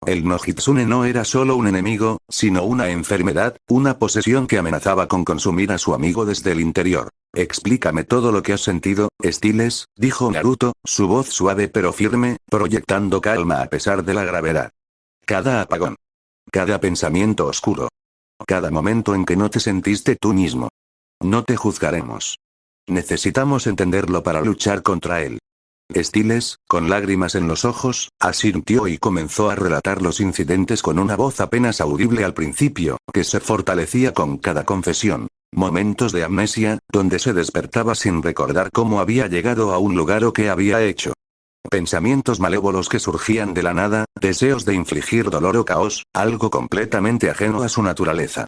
El Nojitsune no era solo un enemigo, sino una enfermedad, una posesión que amenazaba con consumir a su amigo desde el interior. Explícame todo lo que has sentido, Stiles, dijo Naruto, su voz suave pero firme, proyectando calma a pesar de la gravedad. Cada apagón. Cada pensamiento oscuro. Cada momento en que no te sentiste tú mismo. No te juzgaremos. Necesitamos entenderlo para luchar contra él. Stiles, con lágrimas en los ojos, asintió y comenzó a relatar los incidentes con una voz apenas audible al principio, que se fortalecía con cada confesión. Momentos de amnesia, donde se despertaba sin recordar cómo había llegado a un lugar o qué había hecho. Pensamientos malévolos que surgían de la nada, deseos de infligir dolor o caos, algo completamente ajeno a su naturaleza.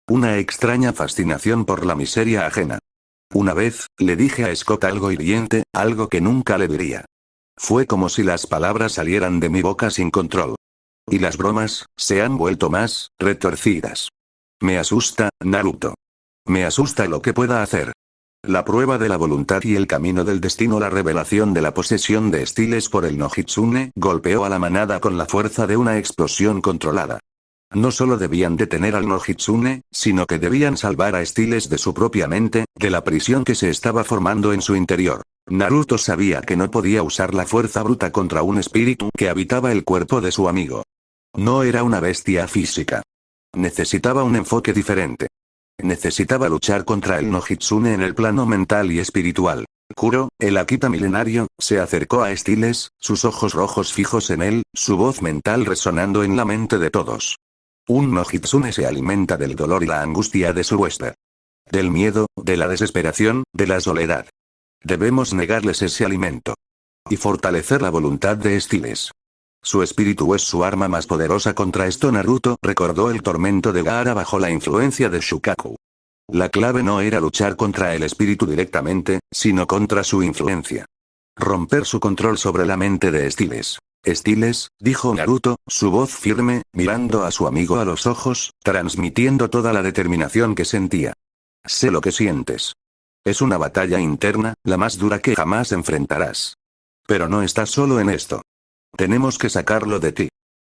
Una extraña fascinación por la miseria ajena. Una vez, le dije a Scott algo hiriente, algo que nunca le diría. Fue como si las palabras salieran de mi boca sin control. Y las bromas, se han vuelto más retorcidas. Me asusta, Naruto. Me asusta lo que pueda hacer. La prueba de la voluntad y el camino del destino. La revelación de la posesión de Stiles por el Nojitsune golpeó a la manada con la fuerza de una explosión controlada. No solo debían detener al Nojitsune, sino que debían salvar a Stiles de su propia mente, de la prisión que se estaba formando en su interior. Naruto sabía que no podía usar la fuerza bruta contra un espíritu que habitaba el cuerpo de su amigo. No era una bestia física. Necesitaba un enfoque diferente. Necesitaba luchar contra el Nojitsune en el plano mental y espiritual. Kuro, el Akita milenario, se acercó a Styles, sus ojos rojos fijos en él, su voz mental resonando en la mente de todos. Un no Hitsune se alimenta del dolor y la angustia de su huésped. Del miedo, de la desesperación, de la soledad. Debemos negarles ese alimento. Y fortalecer la voluntad de Styles. Su espíritu es su arma más poderosa contra esto. Naruto recordó el tormento de Gaara bajo la influencia de Shukaku. La clave no era luchar contra el espíritu directamente, sino contra su influencia. Romper su control sobre la mente de Styles. Styles, dijo Naruto, su voz firme, mirando a su amigo a los ojos, transmitiendo toda la determinación que sentía. Sé lo que sientes. Es una batalla interna, la más dura que jamás enfrentarás. Pero no estás solo en esto. Tenemos que sacarlo de ti.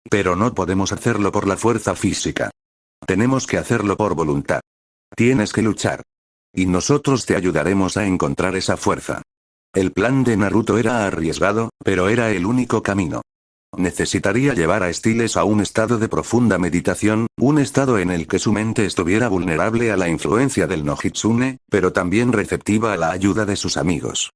Pero no podemos hacerlo por la fuerza física. Tenemos que hacerlo por voluntad. Tienes que luchar. Y nosotros te ayudaremos a encontrar esa fuerza. El plan de Naruto era arriesgado, pero era el único camino. Necesitaría llevar a Styles a un estado de profunda meditación, un estado en el que su mente estuviera vulnerable a la influencia del no Hitsune, pero también receptiva a la ayuda de sus amigos.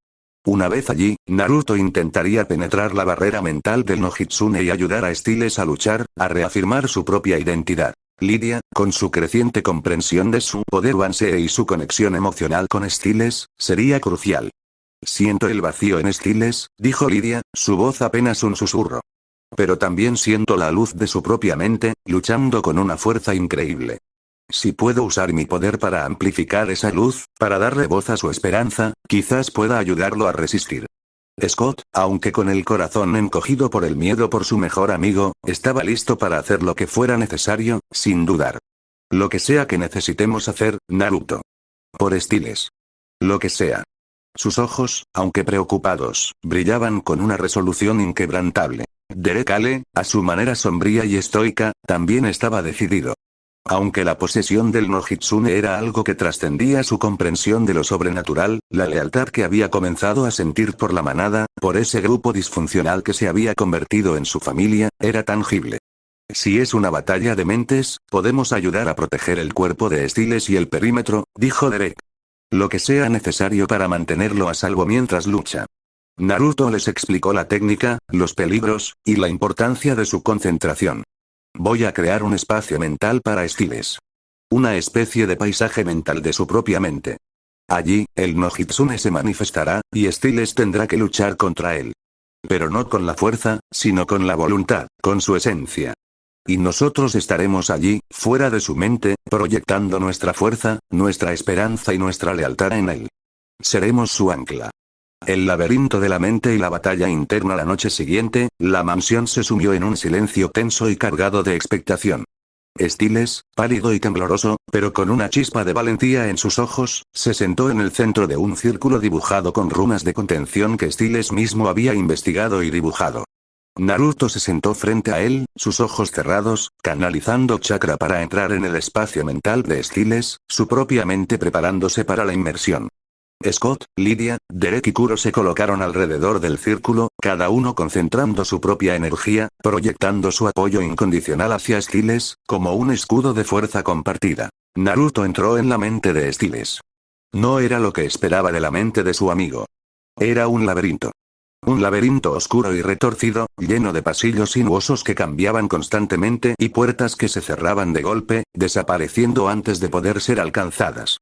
Una vez allí, Naruto intentaría penetrar la barrera mental del no Hitsune y ayudar a Styles a luchar, a reafirmar su propia identidad. Lidia, con su creciente comprensión de su poder Wansei y su conexión emocional con Styles, sería crucial. Siento el vacío en Styles, dijo Lidia, su voz apenas un susurro. Pero también siento la luz de su propia mente, luchando con una fuerza increíble. Si puedo usar mi poder para amplificar esa luz, para darle voz a su esperanza, quizás pueda ayudarlo a resistir. Scott, aunque con el corazón encogido por el miedo por su mejor amigo, estaba listo para hacer lo que fuera necesario, sin dudar. Lo que sea que necesitemos hacer, Naruto. Por Styles. Lo que sea. Sus ojos, aunque preocupados, brillaban con una resolución inquebrantable. Derek Ale, a su manera sombría y estoica, también estaba decidido. Aunque la posesión del no Hitsune era algo que trascendía su comprensión de lo sobrenatural, la lealtad que había comenzado a sentir por la manada, por ese grupo disfuncional que se había convertido en su familia, era tangible. Si es una batalla de mentes, podemos ayudar a proteger el cuerpo de Styles y el perímetro, dijo Derek. Lo que sea necesario para mantenerlo a salvo mientras lucha. Naruto les explicó la técnica, los peligros, y la importancia de su concentración. Voy a crear un espacio mental para Styles. Una especie de paisaje mental de su propia mente. Allí, el no Hitsune se manifestará, y Styles tendrá que luchar contra él. Pero no con la fuerza, sino con la voluntad, con su esencia. Y nosotros estaremos allí, fuera de su mente, proyectando nuestra fuerza, nuestra esperanza y nuestra lealtad en él. Seremos su ancla. El laberinto de la mente y la batalla interna. La noche siguiente, la mansión se sumió en un silencio tenso y cargado de expectación. Styles, pálido y tembloroso, pero con una chispa de valentía en sus ojos, se sentó en el centro de un círculo dibujado con runas de contención que Styles mismo había investigado y dibujado. Naruto se sentó frente a él, sus ojos cerrados, canalizando chakra para entrar en el espacio mental de Styles, su propia mente preparándose para la inmersión. Scott, Lidia, Derek y Kuro se colocaron alrededor del círculo, cada uno concentrando su propia energía, proyectando su apoyo incondicional hacia Styles, como un escudo de fuerza compartida. Naruto entró en la mente de Styles. No era lo que esperaba de la mente de su amigo. Era un laberinto. Un laberinto oscuro y retorcido, lleno de pasillos sinuosos que cambiaban constantemente y puertas que se cerraban de golpe, desapareciendo antes de poder ser alcanzadas.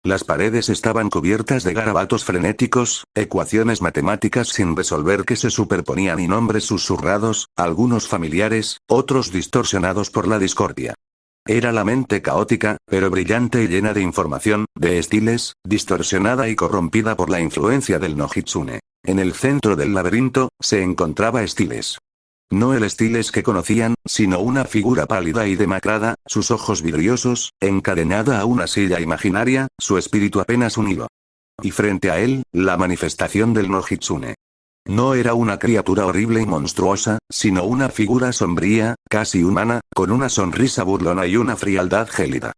Las paredes estaban cubiertas de garabatos frenéticos, ecuaciones matemáticas sin resolver que se superponían y nombres susurrados, algunos familiares, otros distorsionados por la discordia. Era la mente caótica, pero brillante y llena de información, de Styles, distorsionada y corrompida por la influencia del no Hitsune. En el centro del laberinto, se encontraba Styles. No el Styles que conocían, sino una figura pálida y demacrada, sus ojos vidriosos, encadenada a una silla imaginaria, su espíritu apenas un hilo. Y frente a él, la manifestación del no Hitsune. No era una criatura horrible y monstruosa, sino una figura sombría, casi humana, con una sonrisa burlona y una frialdad gélida.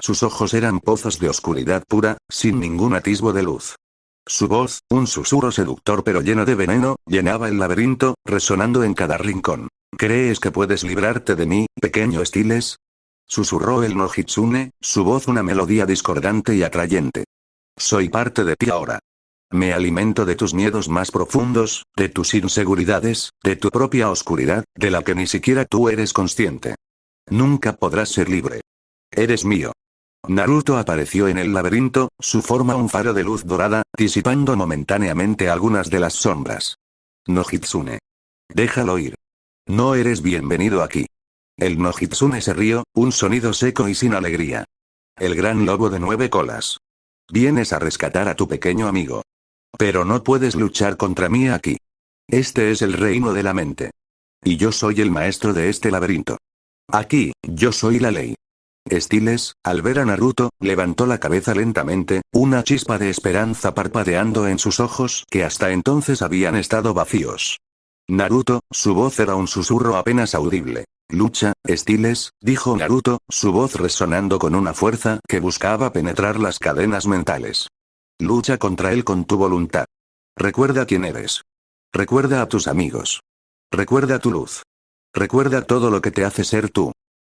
Sus ojos eran pozos de oscuridad pura, sin ningún atisbo de luz. Su voz, un susurro seductor pero lleno de veneno, llenaba el laberinto, resonando en cada rincón. ¿Crees que puedes librarte de mí, pequeño Styles? Susurró el no Hitsune, su voz una melodía discordante y atrayente. Soy parte de ti ahora. Me alimento de tus miedos más profundos, de tus inseguridades, de tu propia oscuridad, de la que ni siquiera tú eres consciente. Nunca podrás ser libre. Eres mío. Naruto apareció en el laberinto, su forma un faro de luz dorada, disipando momentáneamente algunas de las sombras. No Hitsune. Déjalo ir. No eres bienvenido aquí. El no Hitsune se rió, un sonido seco y sin alegría. El gran lobo de 9 colas. Vienes a rescatar a tu pequeño amigo. Pero no puedes luchar contra mí aquí. Este es el reino de la mente. Y yo soy el maestro de este laberinto. Aquí, yo soy la ley. Styles, al ver a Naruto, levantó la cabeza lentamente, una chispa de esperanza parpadeando en sus ojos que hasta entonces habían estado vacíos. Naruto, su voz era un susurro apenas audible. Lucha, Styles, dijo Naruto, su voz resonando con una fuerza que buscaba penetrar las cadenas mentales. Lucha contra él con tu voluntad. Recuerda quién eres. Recuerda a tus amigos. Recuerda tu luz. Recuerda todo lo que te hace ser tú.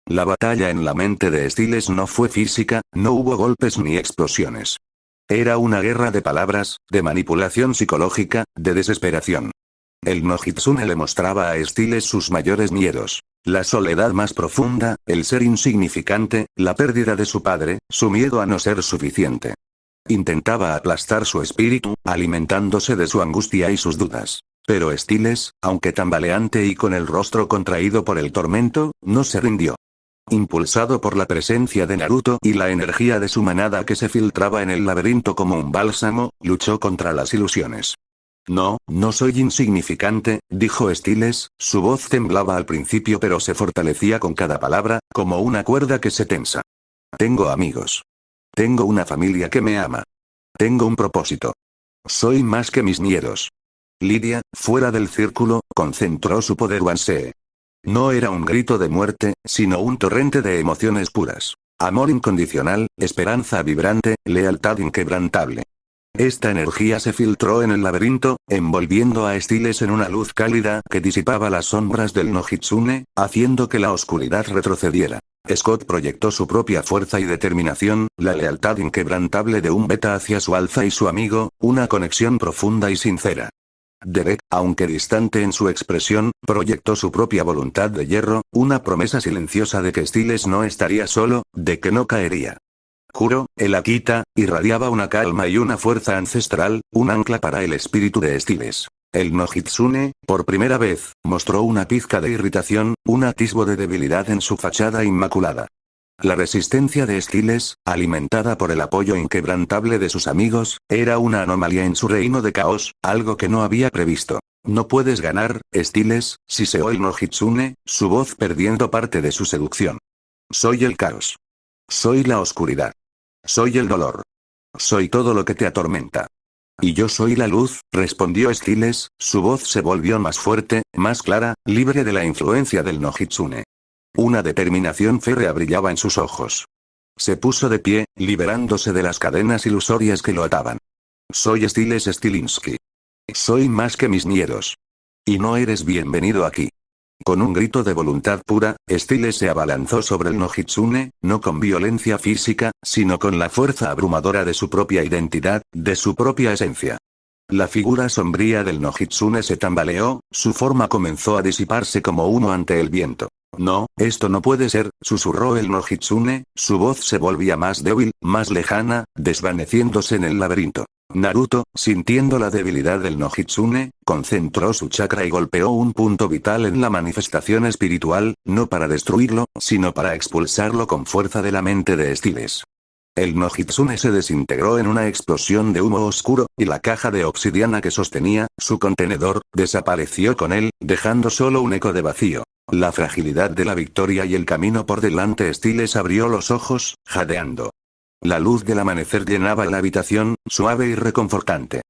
La batalla en la mente de Styles no fue física, no hubo golpes ni explosiones. Era una guerra de palabras, de manipulación psicológica, de desesperación. El no Hitsune le mostraba a Styles sus mayores miedos. La soledad más profunda, el ser insignificante, la pérdida de su padre, su miedo a no ser suficiente. Intentaba aplastar su espíritu, alimentándose de su angustia y sus dudas. Pero Styles, aunque tambaleante y con el rostro contraído por el tormento, no se rindió. Impulsado por la presencia de Naruto y la energía de su manada que se filtraba en el laberinto como un bálsamo, luchó contra las ilusiones. No, no soy insignificante, dijo Styles, su voz temblaba al principio pero se fortalecía con cada palabra, como una cuerda que se tensa. Tengo amigos. Tengo una familia que me ama. Tengo un propósito. Soy más que mis miedos. Lidia, fuera del círculo, concentró su poder Wansee. No era un grito de muerte, sino un torrente de emociones puras. Amor incondicional, esperanza vibrante, lealtad inquebrantable. Esta energía se filtró en el laberinto, envolviendo a Styles en una luz cálida que disipaba las sombras del no Hitsune, haciendo que la oscuridad retrocediera. Scott proyectó su propia fuerza y determinación, la lealtad inquebrantable de un beta hacia su alfa y su amigo, una conexión profunda y sincera. Derek, aunque distante en su expresión, proyectó su propia voluntad de hierro, una promesa silenciosa de que Styles no estaría solo, de que no caería. Kuro, el Akita, irradiaba una calma y una fuerza ancestral, un ancla para el espíritu de Styles. El no Hitsune, por primera vez, mostró una pizca de irritación, un atisbo de debilidad en su fachada inmaculada. La resistencia de Styles, alimentada por el apoyo inquebrantable de sus amigos, era una anomalía en su reino de caos, algo que no había previsto. No puedes ganar, Styles, siseó el no Hitsune, su voz perdiendo parte de su seducción. Soy el caos. Soy la oscuridad. Soy el dolor. Soy todo lo que te atormenta. Y yo soy la luz, respondió Styles, su voz se volvió más fuerte, más clara, libre de la influencia del no Hitsune. Una determinación férrea brillaba en sus ojos. Se puso de pie, liberándose de las cadenas ilusorias que lo ataban. Soy Styles Stilinski. Soy más que mis miedos. Y no eres bienvenido aquí. Con un grito de voluntad pura, Styles se abalanzó sobre el no Hitsune, no con violencia física, sino con la fuerza abrumadora de su propia identidad, de su propia esencia. La figura sombría del no Hitsune se tambaleó, su forma comenzó a disiparse como humo ante el viento. No, esto no puede ser, susurró el no Hitsune, su voz se volvía más débil, más lejana, desvaneciéndose en el laberinto. Naruto, sintiendo la debilidad del no Hitsune, concentró su chakra y golpeó un punto vital en la manifestación espiritual, no para destruirlo, sino para expulsarlo con fuerza de la mente de Styles. El no Hitsune se desintegró en una explosión de humo oscuro, y la caja de obsidiana que sostenía, su contenedor, desapareció con él, dejando solo un eco de vacío. La fragilidad de la victoria y el camino por delante. Styles abrió los ojos, jadeando. La luz del amanecer llenaba la habitación, suave y reconfortante.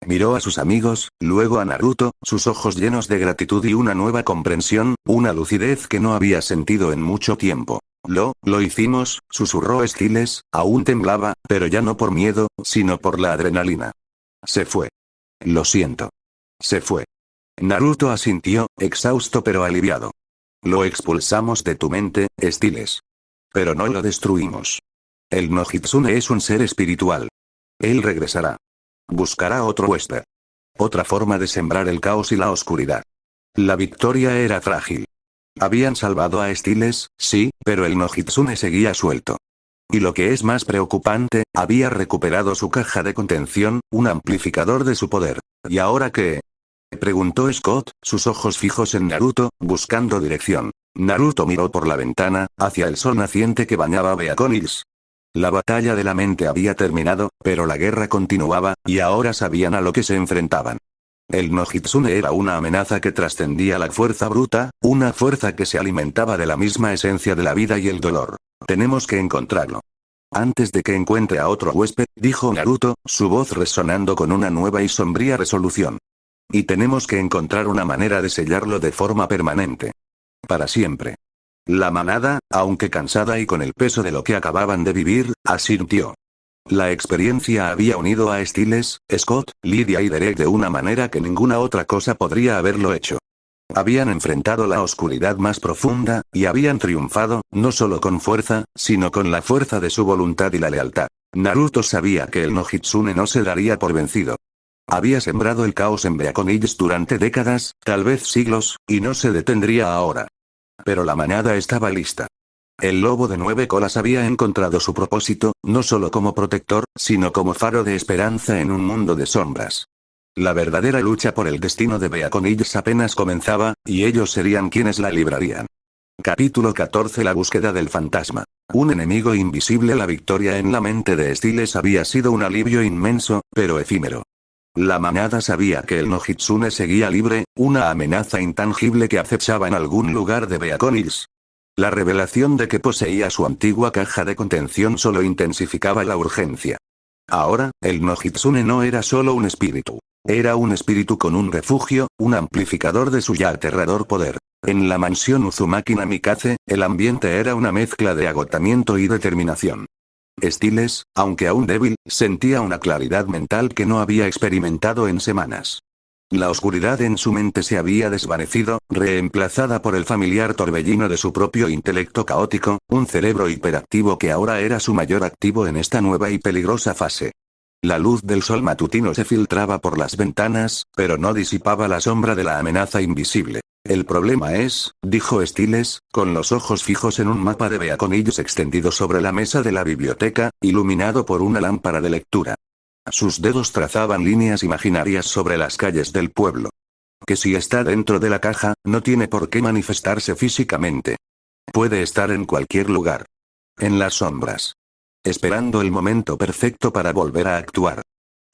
Miró a sus amigos, luego a Naruto, sus ojos llenos de gratitud y una nueva comprensión, una lucidez que no había sentido en mucho tiempo. Lo hicimos, susurró Styles, aún temblaba, pero ya no por miedo, sino por la adrenalina. Se fue. Lo siento. Se fue. Naruto asintió, exhausto pero aliviado. Lo expulsamos de tu mente, Styles. Pero no lo destruimos. El no Hitsune es un ser espiritual. Él regresará. buscará otro huésped. Otra forma de sembrar el caos y la oscuridad. La victoria era frágil. Habían salvado a Stiles, sí, pero el Nojitsune seguía suelto. Y lo que es más preocupante, había recuperado su caja de contención, un amplificador de su poder. ¿Y ahora qué? Preguntó Scott, sus ojos fijos en Naruto, buscando dirección. Naruto miró por la ventana, hacia el sol naciente que bañaba Beacon Hills. La batalla de la mente había terminado, pero la guerra continuaba, y ahora sabían a lo que se enfrentaban. El Nojitsune era una amenaza que trascendía la fuerza bruta, una fuerza que se alimentaba de la misma esencia de la vida y el dolor. Tenemos que encontrarlo. Antes de que encuentre a otro huésped, dijo Naruto, su voz resonando con una nueva y sombría resolución. Y tenemos que encontrar una manera de sellarlo de forma permanente. Para siempre. La manada, aunque cansada y con el peso de lo que acababan de vivir, asintió. La experiencia había unido a Stiles, Scott, Lydia y Derek de una manera que ninguna otra cosa podría haberlo hecho. Habían enfrentado la oscuridad más profunda, y habían triunfado, no solo con fuerza, sino con la fuerza de su voluntad y la lealtad. Naruto sabía que el Nojitsune no se daría por vencido. Había sembrado el caos en Beacon Hills durante décadas, tal vez siglos, y no se detendría ahora. Pero la manada estaba lista. El lobo de 9 colas había encontrado su propósito, no solo como protector, sino como faro de esperanza en un mundo de sombras. La verdadera lucha por el destino de Beacon Hills apenas comenzaba, y ellos serían quienes la librarían. Capítulo 14. La búsqueda del fantasma. Un enemigo invisible. La victoria en la mente de Stiles había sido un alivio inmenso, pero efímero. La manada sabía que el Nojitsune seguía libre, una amenaza intangible que acechaba en algún lugar de Beacon Hills. La revelación de que poseía su antigua caja de contención solo intensificaba la urgencia. Ahora, el Nojitsune no era solo un espíritu. Era un espíritu con un refugio, un amplificador de su ya aterrador poder. En la mansión Uzumaki Namikaze, el ambiente era una mezcla de agotamiento y determinación. Stiles, aunque aún débil, sentía una claridad mental que no había experimentado en semanas. La oscuridad en su mente se había desvanecido, reemplazada por el familiar torbellino de su propio intelecto caótico, un cerebro hiperactivo que ahora era su mayor activo en esta nueva y peligrosa fase. La luz del sol matutino se filtraba por las ventanas, pero no disipaba la sombra de la amenaza invisible. El problema es, dijo Stiles, con los ojos fijos en un mapa de Beacon Hills extendido sobre la mesa de la biblioteca, iluminado por una lámpara de lectura. Sus dedos trazaban líneas imaginarias sobre las calles del pueblo. Que si está dentro de la caja, no tiene por qué manifestarse físicamente. Puede estar en cualquier lugar. En las sombras. Esperando el momento perfecto para volver a actuar.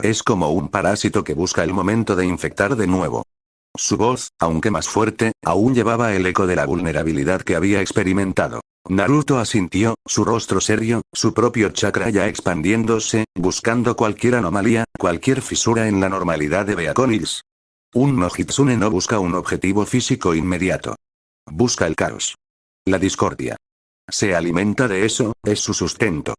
Es como un parásito que busca el momento de infectar de nuevo. Su voz, aunque más fuerte, aún llevaba el eco de la vulnerabilidad que había experimentado. Naruto asintió, su rostro serio, su propio chakra ya expandiéndose, buscando cualquier anomalía, cualquier fisura en la normalidad de Beacon Hills. Un Nojitsune no busca un objetivo físico inmediato. Busca el caos. La discordia. Se alimenta de eso, es su sustento.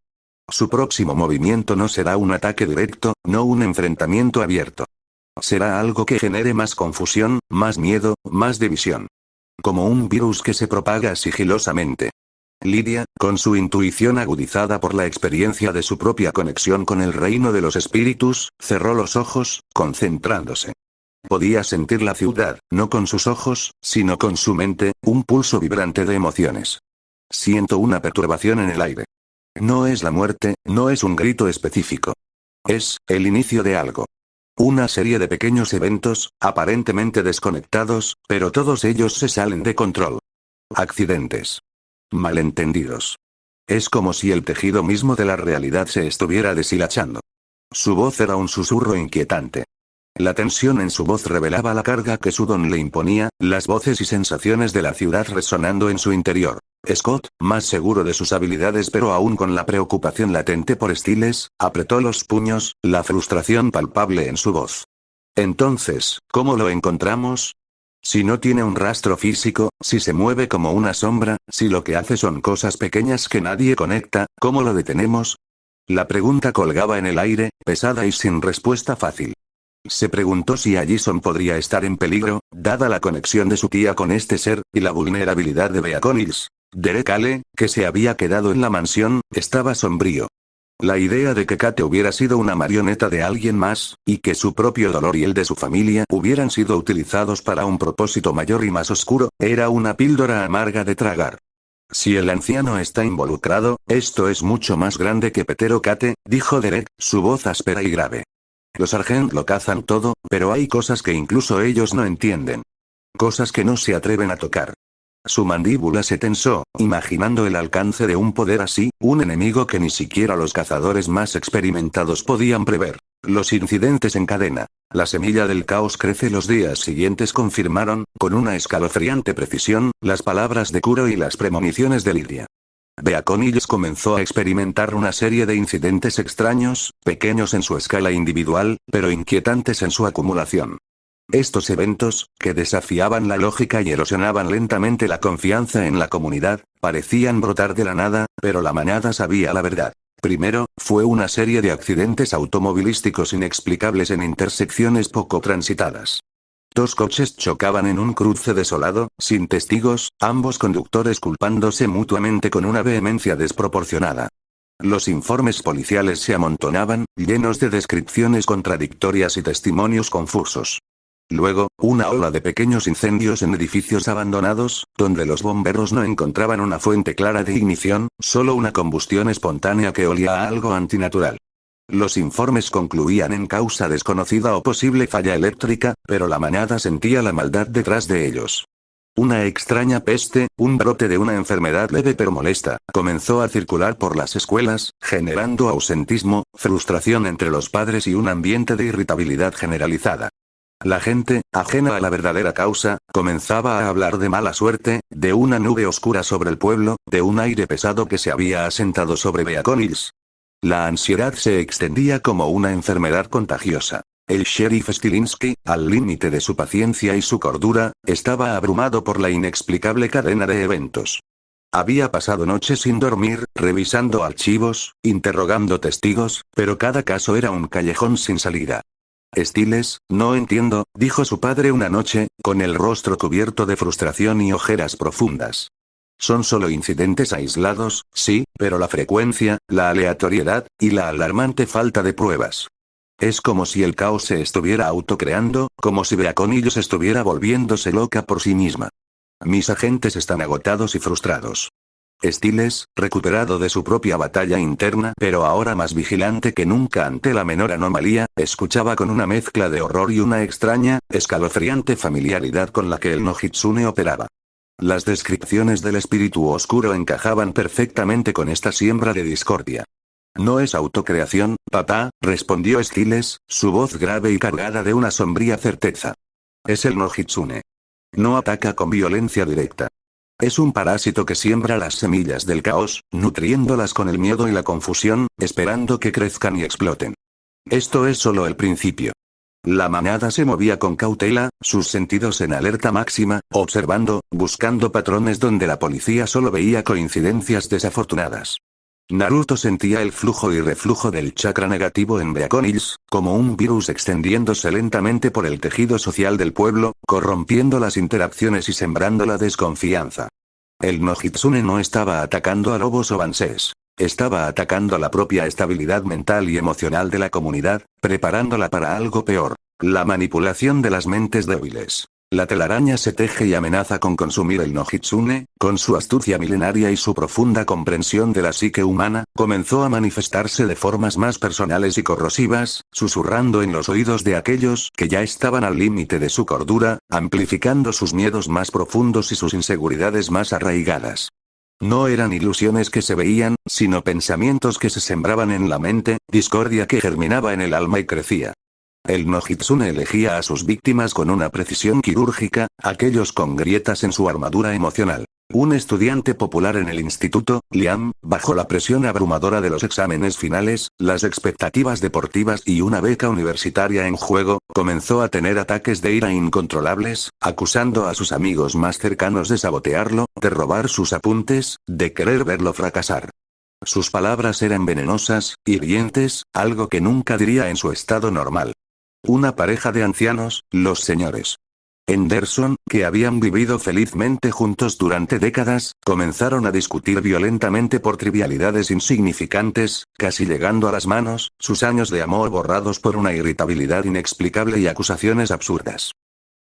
Su próximo movimiento no será un ataque directo, no un enfrentamiento abierto. Será algo que genere más confusión, más miedo, más división. Como un virus que se propaga sigilosamente. Lydia, con su intuición agudizada por la experiencia de su propia conexión con el reino de los espíritus, cerró los ojos, concentrándose. Podía sentir la ciudad, no con sus ojos, sino con su mente, un pulso vibrante de emociones. Siento una perturbación en el aire. No es la muerte, no es un grito específico. Es el inicio de algo. Una serie de pequeños eventos, aparentemente desconectados, pero todos ellos se salen de control. Accidentes. Malentendidos. Es como si el tejido mismo de la realidad se estuviera deshilachando. Su voz era un susurro inquietante. La tensión en su voz revelaba la carga que su don le imponía, las voces y sensaciones de la ciudad resonando en su interior. Scott, más seguro de sus habilidades pero aún con la preocupación latente por Stiles, apretó los puños, la frustración palpable en su voz. Entonces, ¿cómo lo encontramos? Si no tiene un rastro físico, si se mueve como una sombra, si lo que hace son cosas pequeñas que nadie conecta, ¿cómo lo detenemos? La pregunta colgaba en el aire, pesada y sin respuesta fácil. Se preguntó si Allison podría estar en peligro, dada la conexión de su tía con este ser, y la vulnerabilidad de Beacon Hills. Derek Ale, que se había quedado en la mansión, estaba sombrío. La idea de que Kate hubiera sido una marioneta de alguien más, y que su propio dolor y el de su familia hubieran sido utilizados para un propósito mayor y más oscuro, era una píldora amarga de tragar. Si el anciano está involucrado, esto es mucho más grande que Petero Kate, dijo Derek, su voz áspera y grave. Los Sargent lo cazan todo, pero hay cosas que incluso ellos no entienden. Cosas que no se atreven a tocar. Su mandíbula se tensó, imaginando el alcance de un poder así, un enemigo que ni siquiera los cazadores más experimentados podían prever. Los incidentes en cadena. La semilla del caos crece. Los días siguientes confirmaron, con una escalofriante precisión, las palabras de Kuro y las premoniciones de Lidia. Beacon comenzó a experimentar una serie de incidentes extraños, pequeños en su escala individual, pero inquietantes en su acumulación. Estos eventos, que desafiaban la lógica y erosionaban lentamente la confianza en la comunidad, parecían brotar de la nada, pero la manada sabía la verdad. Primero, fue una serie de accidentes automovilísticos inexplicables en intersecciones poco transitadas. Dos coches chocaban en un cruce desolado, sin testigos, ambos conductores culpándose mutuamente con una vehemencia desproporcionada. Los informes policiales se amontonaban, llenos de descripciones contradictorias y testimonios confusos. Luego, una ola de pequeños incendios en edificios abandonados, donde los bomberos no encontraban una fuente clara de ignición, solo una combustión espontánea que olía a algo antinatural. Los informes concluían en causa desconocida o posible falla eléctrica, pero la manada sentía la maldad detrás de ellos. Una extraña peste, un brote de una enfermedad leve pero molesta, comenzó a circular por las escuelas, generando ausentismo, frustración entre los padres y un ambiente de irritabilidad generalizada. La gente, ajena a la verdadera causa, comenzaba a hablar de mala suerte, de una nube oscura sobre el pueblo, de un aire pesado que se había asentado sobre Beacon Hills. La ansiedad se extendía como una enfermedad contagiosa. El sheriff Stilinski, al límite de su paciencia y su cordura, estaba abrumado por la inexplicable cadena de eventos. Había pasado noches sin dormir, revisando archivos, interrogando testigos, pero cada caso era un callejón sin salida. Stiles, no entiendo, dijo su padre una noche, con el rostro cubierto de frustración y ojeras profundas. Son solo incidentes aislados, sí, pero la frecuencia, la aleatoriedad, y la alarmante falta de pruebas. Es como si el caos se estuviera autocreando, como si Beacon Hills estuviera volviéndose loca por sí misma. Mis agentes están agotados y frustrados. Stiles, recuperado de su propia batalla interna pero ahora más vigilante que nunca ante la menor anomalía, escuchaba con una mezcla de horror y una extraña, escalofriante familiaridad con la que el Nojitsune operaba. Las descripciones del espíritu oscuro encajaban perfectamente con esta siembra de discordia. No es autocreación, papá, respondió Stiles, su voz grave y cargada de una sombría certeza. Es el Nojitsune. No ataca con violencia directa. Es un parásito que siembra las semillas del caos, nutriéndolas con el miedo y la confusión, esperando que crezcan y exploten. Esto es solo el principio. La manada se movía con cautela, sus sentidos en alerta máxima, observando, buscando patrones donde la policía solo veía coincidencias desafortunadas. Naruto sentía el flujo y reflujo del chakra negativo en Beacon Hills, como un virus extendiéndose lentamente por el tejido social del pueblo, corrompiendo las interacciones y sembrando la desconfianza. El Nojitsune no estaba atacando a lobos o bansés. Estaba atacando la propia estabilidad mental y emocional de la comunidad, preparándola para algo peor. La manipulación de las mentes débiles. La telaraña se teje y amenaza con consumir el Nojitsune, con su astucia milenaria y su profunda comprensión de la psique humana, comenzó a manifestarse de formas más personales y corrosivas, susurrando en los oídos de aquellos que ya estaban al límite de su cordura, amplificando sus miedos más profundos y sus inseguridades más arraigadas. No eran ilusiones que se veían, sino pensamientos que se sembraban en la mente, discordia que germinaba en el alma y crecía. El Nojitsune elegía a sus víctimas con una precisión quirúrgica, aquellos con grietas en su armadura emocional. Un estudiante popular en el instituto, Liam, bajo la presión abrumadora de los exámenes finales, las expectativas deportivas y una beca universitaria en juego, comenzó a tener ataques de ira incontrolables, acusando a sus amigos más cercanos de sabotearlo, de robar sus apuntes, de querer verlo fracasar. Sus palabras eran venenosas, hirientes, algo que nunca diría en su estado normal. Una pareja de ancianos, los señores Henderson, que habían vivido felizmente juntos durante décadas, comenzaron a discutir violentamente por trivialidades insignificantes, casi llegando a las manos, sus años de amor borrados por una irritabilidad inexplicable y acusaciones absurdas.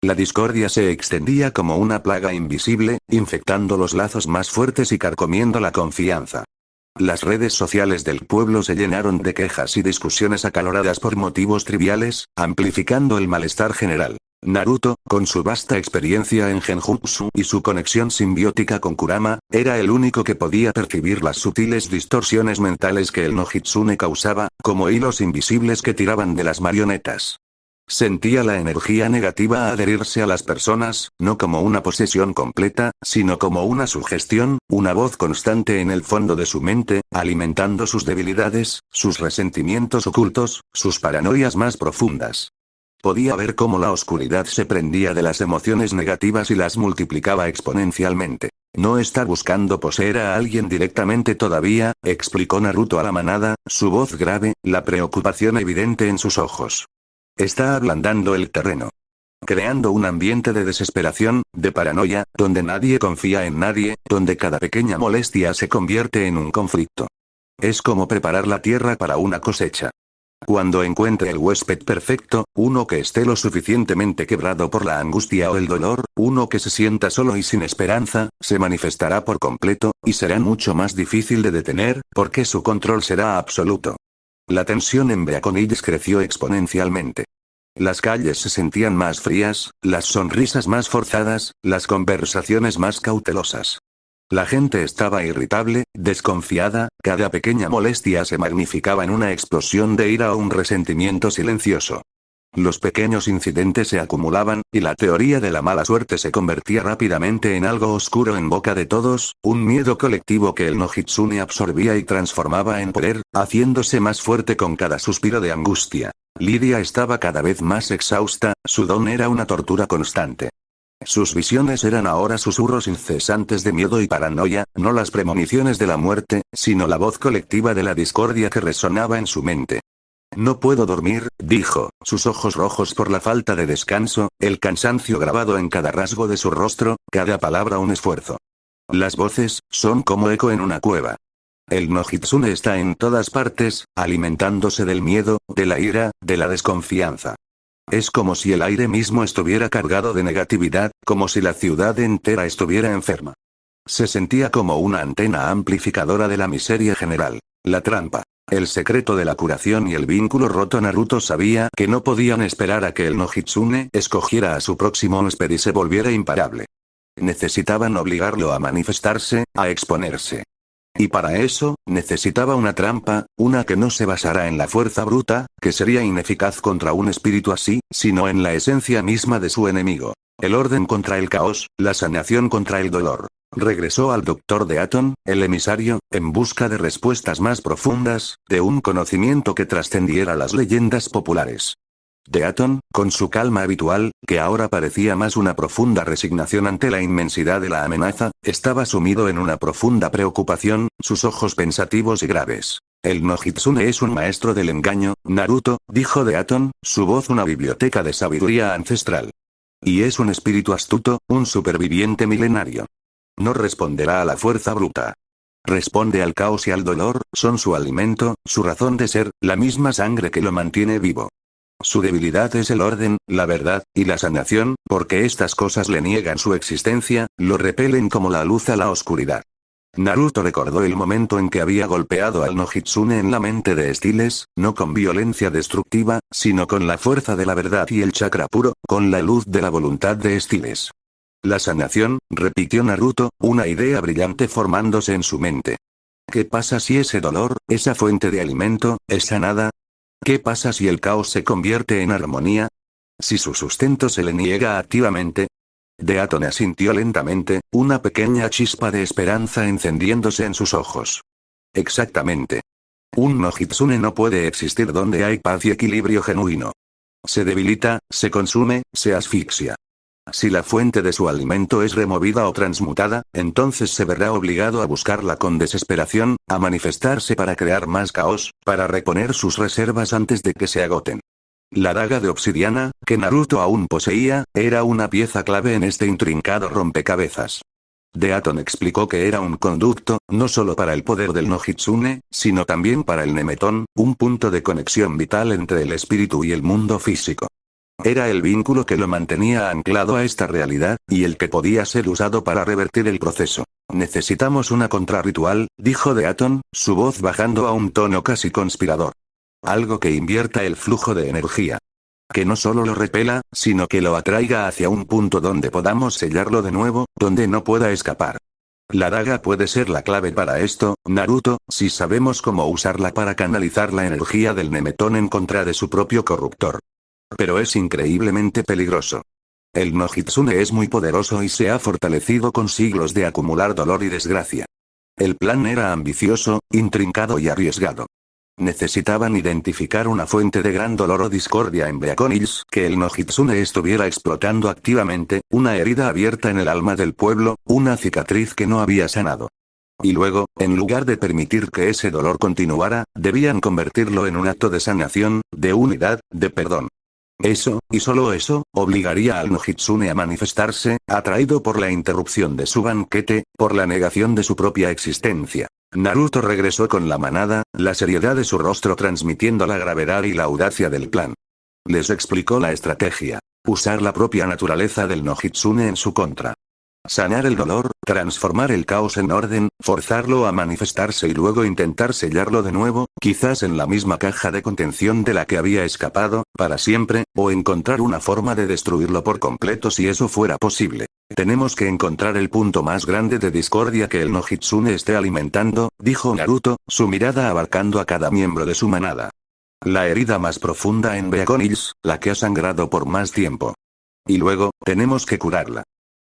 La discordia se extendía como una plaga invisible, infectando los lazos más fuertes y carcomiendo la confianza. Las redes sociales del pueblo se llenaron de quejas y discusiones acaloradas por motivos triviales, amplificando el malestar general. Naruto, con su vasta experiencia en genjutsu y su conexión simbiótica con Kurama, era el único que podía percibir las sutiles distorsiones mentales que el no Hitsune causaba, como hilos invisibles que tiraban de las marionetas. Sentía la energía negativa adherirse a las personas, no como una posesión completa, sino como una sugestión, una voz constante en el fondo de su mente, alimentando sus debilidades, sus resentimientos ocultos, sus paranoias más profundas. Podía ver cómo la oscuridad se prendía de las emociones negativas y las multiplicaba exponencialmente. No está buscando poseer a alguien directamente todavía, explicó Naruto a la manada, su voz grave, la preocupación evidente en sus ojos. Está ablandando el terreno. Creando un ambiente de desesperación, de paranoia, donde nadie confía en nadie, donde cada pequeña molestia se convierte en un conflicto. Es como preparar la tierra para una cosecha. Cuando encuentre el huésped perfecto, uno que esté lo suficientemente quebrado por la angustia o el dolor, uno que se sienta solo y sin esperanza, se manifestará por completo, y será mucho más difícil de detener, porque su control será absoluto. La tensión en Beaconilis creció exponencialmente. Las calles se sentían más frías, las sonrisas más forzadas, las conversaciones más cautelosas. La gente estaba irritable, desconfiada, cada pequeña molestia se magnificaba en una explosión de ira o un resentimiento silencioso. Los pequeños incidentes se acumulaban, y la teoría de la mala suerte se convertía rápidamente en algo oscuro en boca de todos, un miedo colectivo que el no Hitsune absorbía y transformaba en poder, haciéndose más fuerte con cada suspiro de angustia. Lidia estaba cada vez más exhausta, su don era una tortura constante. Sus visiones eran ahora susurros incesantes de miedo y paranoia, no las premoniciones de la muerte, sino la voz colectiva de la discordia que resonaba en su mente. No puedo dormir, dijo, sus ojos rojos por la falta de descanso, el cansancio grabado en cada rasgo de su rostro, cada palabra un esfuerzo. Las voces, son como eco en una cueva. El no Hitsune está en todas partes, alimentándose del miedo, de la ira, de la desconfianza. Es como si el aire mismo estuviera cargado de negatividad, como si la ciudad entera estuviera enferma. Se sentía como una antena amplificadora de la miseria general. La trampa. El secreto de la curación y el vínculo roto. Naruto sabía que no podían esperar a que el no Hitsune escogiera a su próximo huésped y se volviera imparable. Necesitaban obligarlo a manifestarse, a exponerse. Y para eso, necesitaba una trampa, una que no se basara en la fuerza bruta, que sería ineficaz contra un espíritu así, sino en la esencia misma de su enemigo. El orden contra el caos, la sanación contra el dolor. Regresó al Dr. Deaton, el emisario, en busca de respuestas más profundas, de un conocimiento que trascendiera las leyendas populares. Deaton, con su calma habitual, que ahora parecía más una profunda resignación ante la inmensidad de la amenaza, estaba sumido en una profunda preocupación, sus ojos pensativos y graves. El no Hitsune es un maestro del engaño, Naruto, dijo Deaton, su voz una biblioteca de sabiduría ancestral. Y es un espíritu astuto, un superviviente milenario. No responderá a la fuerza bruta. Responde al caos y al dolor, son su alimento, su razón de ser, la misma sangre que lo mantiene vivo. Su debilidad es el orden, la verdad, y la sanación, porque estas cosas le niegan su existencia, lo repelen como la luz a la oscuridad. Naruto recordó el momento en que había golpeado al no Hitsune en la mente de Styles, no con violencia destructiva, sino con la fuerza de la verdad y el chakra puro, con la luz de la voluntad de Styles. La sanación, repitió Naruto, una idea brillante formándose en su mente. ¿Qué pasa si ese dolor, esa fuente de alimento, es sanada? ¿Qué pasa si el caos se convierte en armonía? Si su sustento se le niega activamente. Deaton asintió lentamente, una pequeña chispa de esperanza encendiéndose en sus ojos. Exactamente. Un no Hitsune no puede existir donde hay paz y equilibrio genuino. Se debilita, se consume, se asfixia. Si la fuente de su alimento es removida o transmutada, entonces se verá obligado a buscarla con desesperación, a manifestarse para crear más caos, para reponer sus reservas antes de que se agoten. La daga de obsidiana, que Naruto aún poseía, era una pieza clave en este intrincado rompecabezas. Deaton explicó que era un conducto, no solo para el poder del no Hitsune, sino también para el Nemeton, un punto de conexión vital entre el espíritu y el mundo físico. Era el vínculo que lo mantenía anclado a esta realidad, y el que podía ser usado para revertir el proceso. Necesitamos una contrarritual, dijo Deaton, su voz bajando a un tono casi conspirador. Algo que invierta el flujo de energía. Que no solo lo repela, sino que lo atraiga hacia un punto donde podamos sellarlo de nuevo, donde no pueda escapar. La daga puede ser la clave para esto, Naruto, si sabemos cómo usarla para canalizar la energía del Nemeton en contra de su propio corruptor. Pero es increíblemente peligroso. El no Hitsune es muy poderoso y se ha fortalecido con siglos de acumular dolor y desgracia. El plan era ambicioso, intrincado y arriesgado. Necesitaban identificar una fuente de gran dolor o discordia en Beacon Hills, que el no Hitsune estuviera explotando activamente, una herida abierta en el alma del pueblo, una cicatriz que no había sanado. Y luego, en lugar de permitir que ese dolor continuara, debían convertirlo en un acto de sanación, de unidad, de perdón. Eso, y solo eso, obligaría al no Hitsune a manifestarse, atraído por la interrupción de su banquete, por la negación de su propia existencia. Naruto regresó con la manada, la seriedad de su rostro transmitiendo la gravedad y la audacia del plan. Les explicó la estrategia. Usar la propia naturaleza del no Hitsune en su contra. Sanar el dolor, transformar el caos en orden, forzarlo a manifestarse y luego intentar sellarlo de nuevo, quizás en la misma caja de contención de la que había escapado, para siempre, o encontrar una forma de destruirlo por completo si eso fuera posible. Tenemos que encontrar el punto más grande de discordia que el no Hitsune esté alimentando, dijo Naruto, su mirada abarcando a cada miembro de su manada. La herida más profunda en Beacon Hills, la que ha sangrado por más tiempo. Y luego, tenemos que curarla.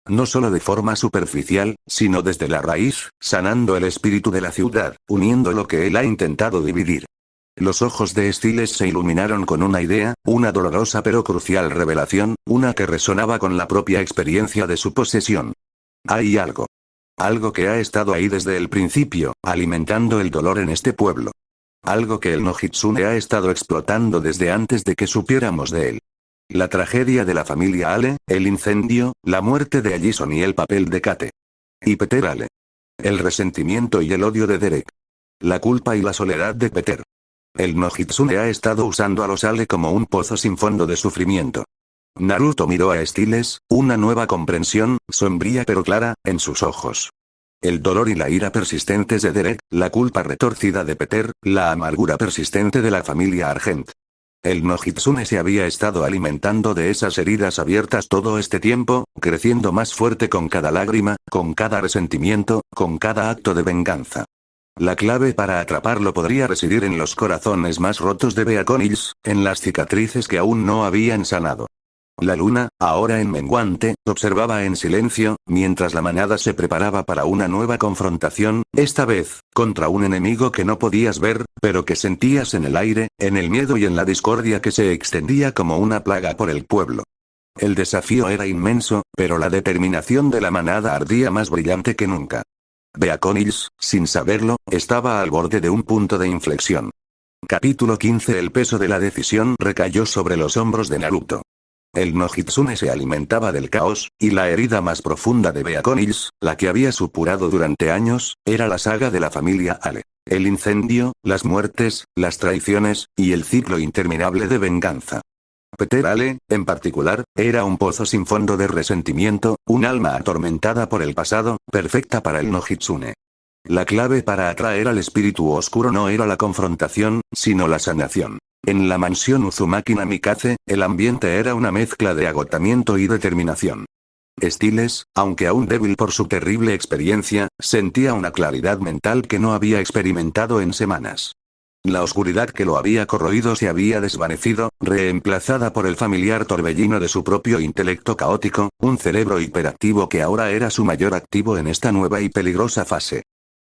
No solo de forma superficial, sino desde la raíz, sanando el espíritu de la ciudad, uniendo lo que él ha intentado dividir. Los ojos de Styles se iluminaron con una idea, una dolorosa pero crucial revelación, una que resonaba con la propia experiencia de su posesión. Hay algo. Algo que ha estado ahí desde el principio, alimentando el dolor en este pueblo. Algo que el no Hitsune ha estado explotando desde antes de que supiéramos de él. La tragedia de la familia Ale, el incendio, la muerte de Allison y el papel de Kate. Y Peter Ale. El resentimiento y el odio de Derek. La culpa y la soledad de Peter. El no Hitsune ha estado usando a los Ale como un pozo sin fondo de sufrimiento. Naruto miró a Styles, una nueva comprensión, sombría pero clara, en sus ojos. El dolor y la ira persistentes de Derek, la culpa retorcida de Peter, la amargura persistente de la familia Argent. El no Hitsune se había estado alimentando de esas heridas abiertas todo este tiempo, creciendo más fuerte con cada lágrima, con cada resentimiento, con cada acto de venganza. La clave para atraparlo podría residir en los corazones más rotos de Beacon Hills, en las cicatrices que aún no habían sanado. La luna, ahora en menguante, observaba en silencio, mientras la manada se preparaba para una nueva confrontación, esta vez, contra un enemigo que no podías ver, pero que sentías en el aire, en el miedo y en la discordia que se extendía como una plaga por el pueblo. El desafío era inmenso, pero la determinación de la manada ardía más brillante que nunca. Beacon Hills, sin saberlo, estaba al borde de un punto de inflexión. Capítulo 15. El peso de la decisión recayó sobre los hombros de Naruto. El no Hitsune se alimentaba del caos, y la herida más profunda de Beacon Hills, la que había supurado durante años, era la saga de la familia Ale. El incendio, las muertes, las traiciones, y el ciclo interminable de venganza. Peter Ale, en particular, era un pozo sin fondo de resentimiento, un alma atormentada por el pasado, perfecta para el no Hitsune. La clave para atraer al espíritu oscuro no era la confrontación, sino la sanación. En la mansión Uzumaki Namikaze, el ambiente era una mezcla de agotamiento y determinación. Styles, aunque aún débil por su terrible experiencia, sentía una claridad mental que no había experimentado en semanas. La oscuridad que lo había corroído se había desvanecido, reemplazada por el familiar torbellino de su propio intelecto caótico, un cerebro hiperactivo que ahora era su mayor activo en esta nueva y peligrosa fase.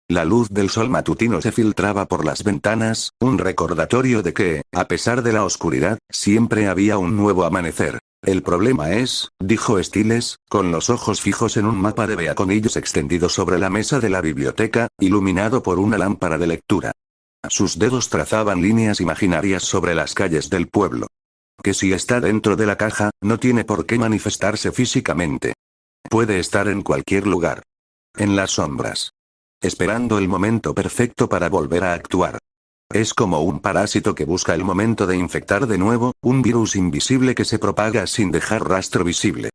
La luz del sol matutino se filtraba por las ventanas, un recordatorio de que, a pesar de la oscuridad, siempre había un nuevo amanecer. El problema es, dijo Styles, con los ojos fijos en un mapa de Beacon Hills extendido sobre la mesa de la biblioteca, iluminado por una lámpara de lectura. Sus dedos trazaban líneas imaginarias sobre las calles del pueblo. que si está dentro de la caja, no tiene por qué manifestarse físicamente. Puede estar en cualquier lugar. En las sombras. Esperando el momento perfecto para volver a actuar. Es como un parásito que busca el momento de infectar de nuevo, un virus invisible que se propaga sin dejar rastro visible.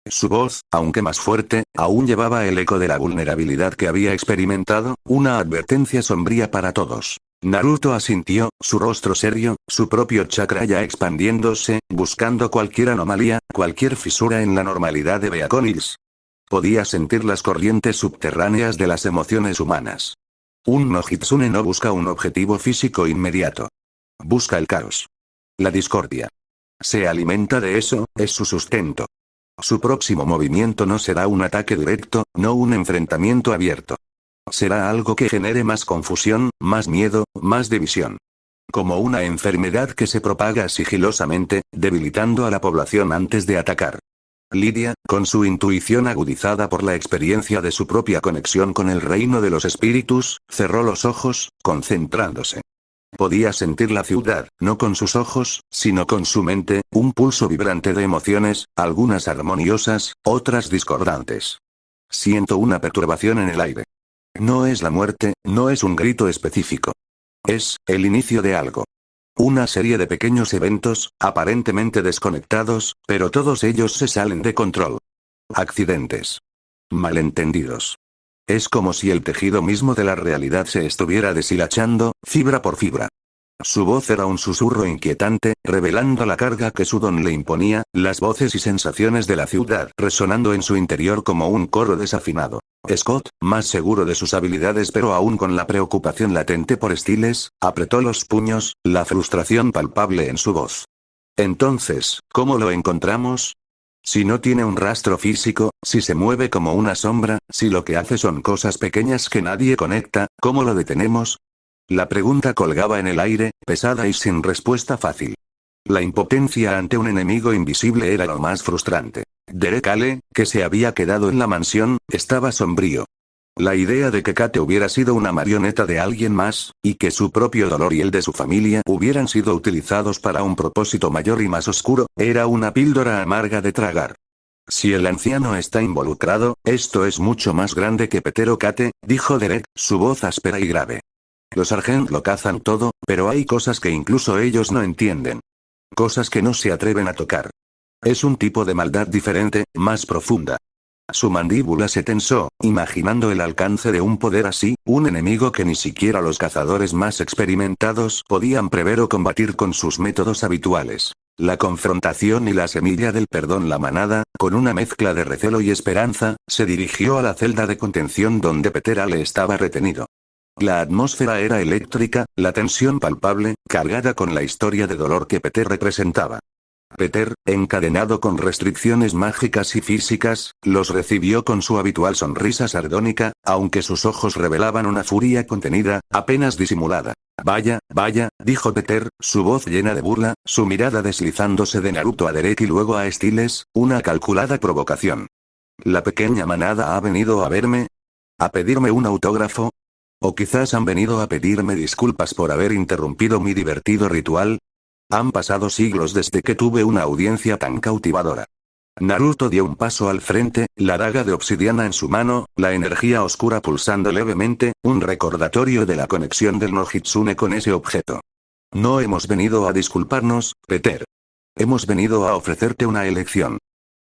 Su voz, aunque más fuerte, aún llevaba el eco de la vulnerabilidad que había experimentado, una advertencia sombría para todos. Naruto asintió, su rostro serio, su propio chakra ya expandiéndose, buscando cualquier anomalía, cualquier fisura en la normalidad de Beacon Hills. Podía sentir las corrientes subterráneas de las emociones humanas. Un no Hitsune no busca un objetivo físico inmediato. Busca el caos. La discordia. Se alimenta de eso, es su sustento. Su próximo movimiento no será un ataque directo, no un enfrentamiento abierto. Será algo que genere más confusión, más miedo, más división. Como una enfermedad que se propaga sigilosamente, debilitando a la población antes de atacar. Lidia, con su intuición agudizada por la experiencia de su propia conexión con el reino de los espíritus, cerró los ojos, concentrándose. Podía sentir la ciudad, no con sus ojos, sino con su mente, un pulso vibrante de emociones, algunas armoniosas, otras discordantes. Siento una perturbación en el aire. No es la muerte, no es un grito específico. Es el inicio de algo. Una serie de pequeños eventos, aparentemente desconectados, pero todos ellos se salen de control. Accidentes. Malentendidos. Es como si el tejido mismo de la realidad se estuviera deshilachando, fibra por fibra. Su voz era un susurro inquietante, revelando la carga que su don le imponía, las voces y sensaciones de la ciudad resonando en su interior como un coro desafinado. Scott, más seguro de sus habilidades pero aún con la preocupación latente por Styles, apretó los puños, la frustración palpable en su voz. Entonces, ¿cómo lo encontramos? Si no tiene un rastro físico, si se mueve como una sombra, si lo que hace son cosas pequeñas que nadie conecta, ¿cómo lo detenemos? La pregunta colgaba en el aire, pesada y sin respuesta fácil. La impotencia ante un enemigo invisible era lo más frustrante. Derek Ale, que se había quedado en la mansión, estaba sombrío. La idea de que Kate hubiera sido una marioneta de alguien más, y que su propio dolor y el de su familia hubieran sido utilizados para un propósito mayor y más oscuro, era una píldora amarga de tragar. Si el anciano está involucrado, esto es mucho más grande que Peter o Kate, dijo Derek, su voz áspera y grave. Los Sargent lo cazan todo, pero hay cosas que incluso ellos no entienden. Cosas que no se atreven a tocar. Es un tipo de maldad diferente, más profunda. Su mandíbula se tensó, imaginando el alcance de un poder así, un enemigo que ni siquiera los cazadores más experimentados podían prever o combatir con sus métodos habituales. La confrontación y la semilla del perdón. La manada, con una mezcla de recelo y esperanza, se dirigió a la celda de contención donde Peter Ale estaba retenido. La atmósfera era eléctrica, la tensión palpable, cargada con la historia de dolor que Peter representaba. Peter, encadenado con restricciones mágicas y físicas, los recibió con su habitual sonrisa sardónica, aunque sus ojos revelaban una furia contenida, apenas disimulada. Vaya, vaya, dijo Peter, su voz llena de burla, su mirada deslizándose de Naruto a Derek y luego a Styles, una calculada provocación. ¿La pequeña manada ha venido a verme? ¿A pedirme un autógrafo? ¿O quizás han venido a pedirme disculpas por haber interrumpido mi divertido ritual? Han pasado siglos desde que tuve una audiencia tan cautivadora. Naruto dio un paso al frente, la daga de obsidiana en su mano, la energía oscura pulsando levemente, un recordatorio de la conexión del no Hitsune con ese objeto. No hemos venido a disculparnos, Peter. Hemos venido a ofrecerte una elección.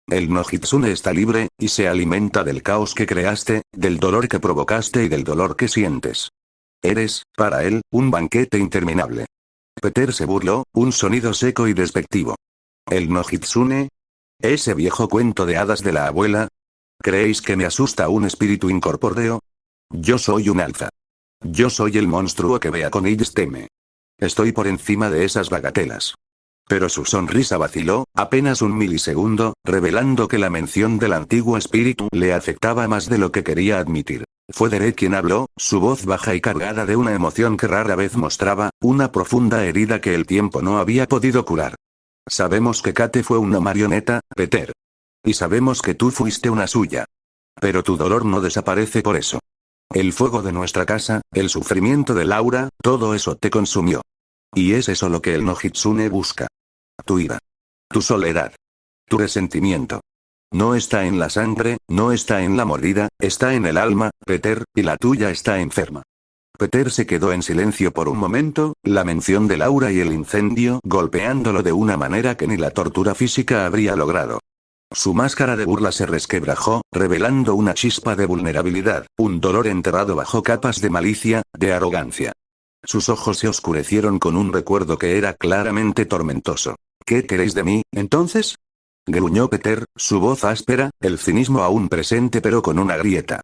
El no Hitsune está libre, y se alimenta del caos que creaste, del dolor que provocaste y del dolor que sientes. Eres, para él, un banquete interminable. Peter se burló, un sonido seco y despectivo. ¿El no Hitsune? ¿Ese viejo cuento de hadas de la abuela? ¿Creéis que me asusta un espíritu incorpóreo? Yo soy un alfa. Yo soy el monstruo que Beacon Hills teme. Estoy por encima de esas bagatelas. Pero su sonrisa vaciló, apenas un milisegundo, revelando que la mención del antiguo espíritu le afectaba más de lo que quería admitir. Fue Derek quien habló, su voz baja y cargada de una emoción que rara vez mostraba, una profunda herida que el tiempo no había podido curar. Sabemos que Kate fue una marioneta, Peter. Y sabemos que tú fuiste una suya. Pero tu dolor no desaparece por eso. El fuego de nuestra casa, el sufrimiento de Laura, todo eso te consumió. Y es eso lo que el no Hitsune busca. Tu ira. Tu soledad. Tu resentimiento. No está en la sangre, no está en la mordida, está en el alma, Peter, y la tuya está enferma. Peter se quedó en silencio por un momento, la mención de Laura y el incendio golpeándolo de una manera que ni la tortura física habría logrado. Su máscara de burla se resquebrajó, revelando una chispa de vulnerabilidad, un dolor enterrado bajo capas de malicia, de arrogancia. Sus ojos se oscurecieron con un recuerdo que era claramente tormentoso. ¿Qué queréis de mí, entonces? Gruñó Peter, su voz áspera, el cinismo aún presente pero con una grieta.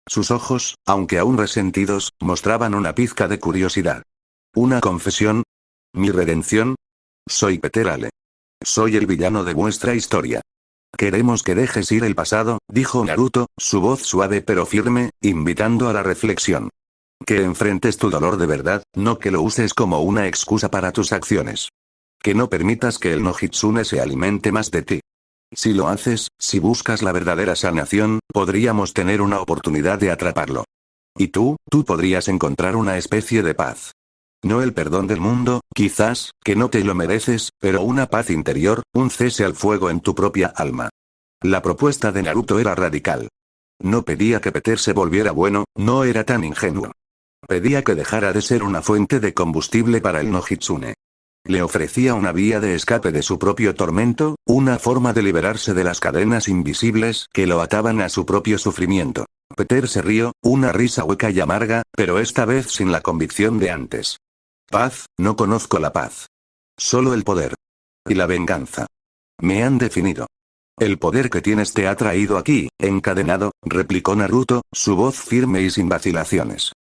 Sus ojos, aunque aún resentidos, mostraban una pizca de curiosidad. ¿Una confesión? ¿Mi redención? Soy Peter Ale. Soy el villano de vuestra historia. Queremos que dejes ir el pasado, dijo Naruto, su voz suave pero firme, invitando a la reflexión. Que enfrentes tu dolor de verdad, no que lo uses como una excusa para tus acciones. Que no permitas que el Nojitsune se alimente más de ti. Si lo haces, si buscas la verdadera sanación, podríamos tener una oportunidad de atraparlo. Y tú podrías encontrar una especie de paz. No el perdón del mundo, quizás, que no te lo mereces, pero una paz interior, un cese al fuego en tu propia alma. La propuesta de Naruto era radical. No pedía que Peter se volviera bueno, no era tan ingenuo. Pedía que dejara de ser una fuente de combustible para el Nojitsune. Le ofrecía una vía de escape de su propio tormento, una forma de liberarse de las cadenas invisibles que lo ataban a su propio sufrimiento. Peter se rió, una risa hueca y amarga, pero esta vez sin la convicción de antes. Paz, no conozco la paz. Solo el poder. Y la venganza. Me han definido. El poder que tienes te ha traído aquí, encadenado, replicó Naruto, su voz firme y sin vacilaciones.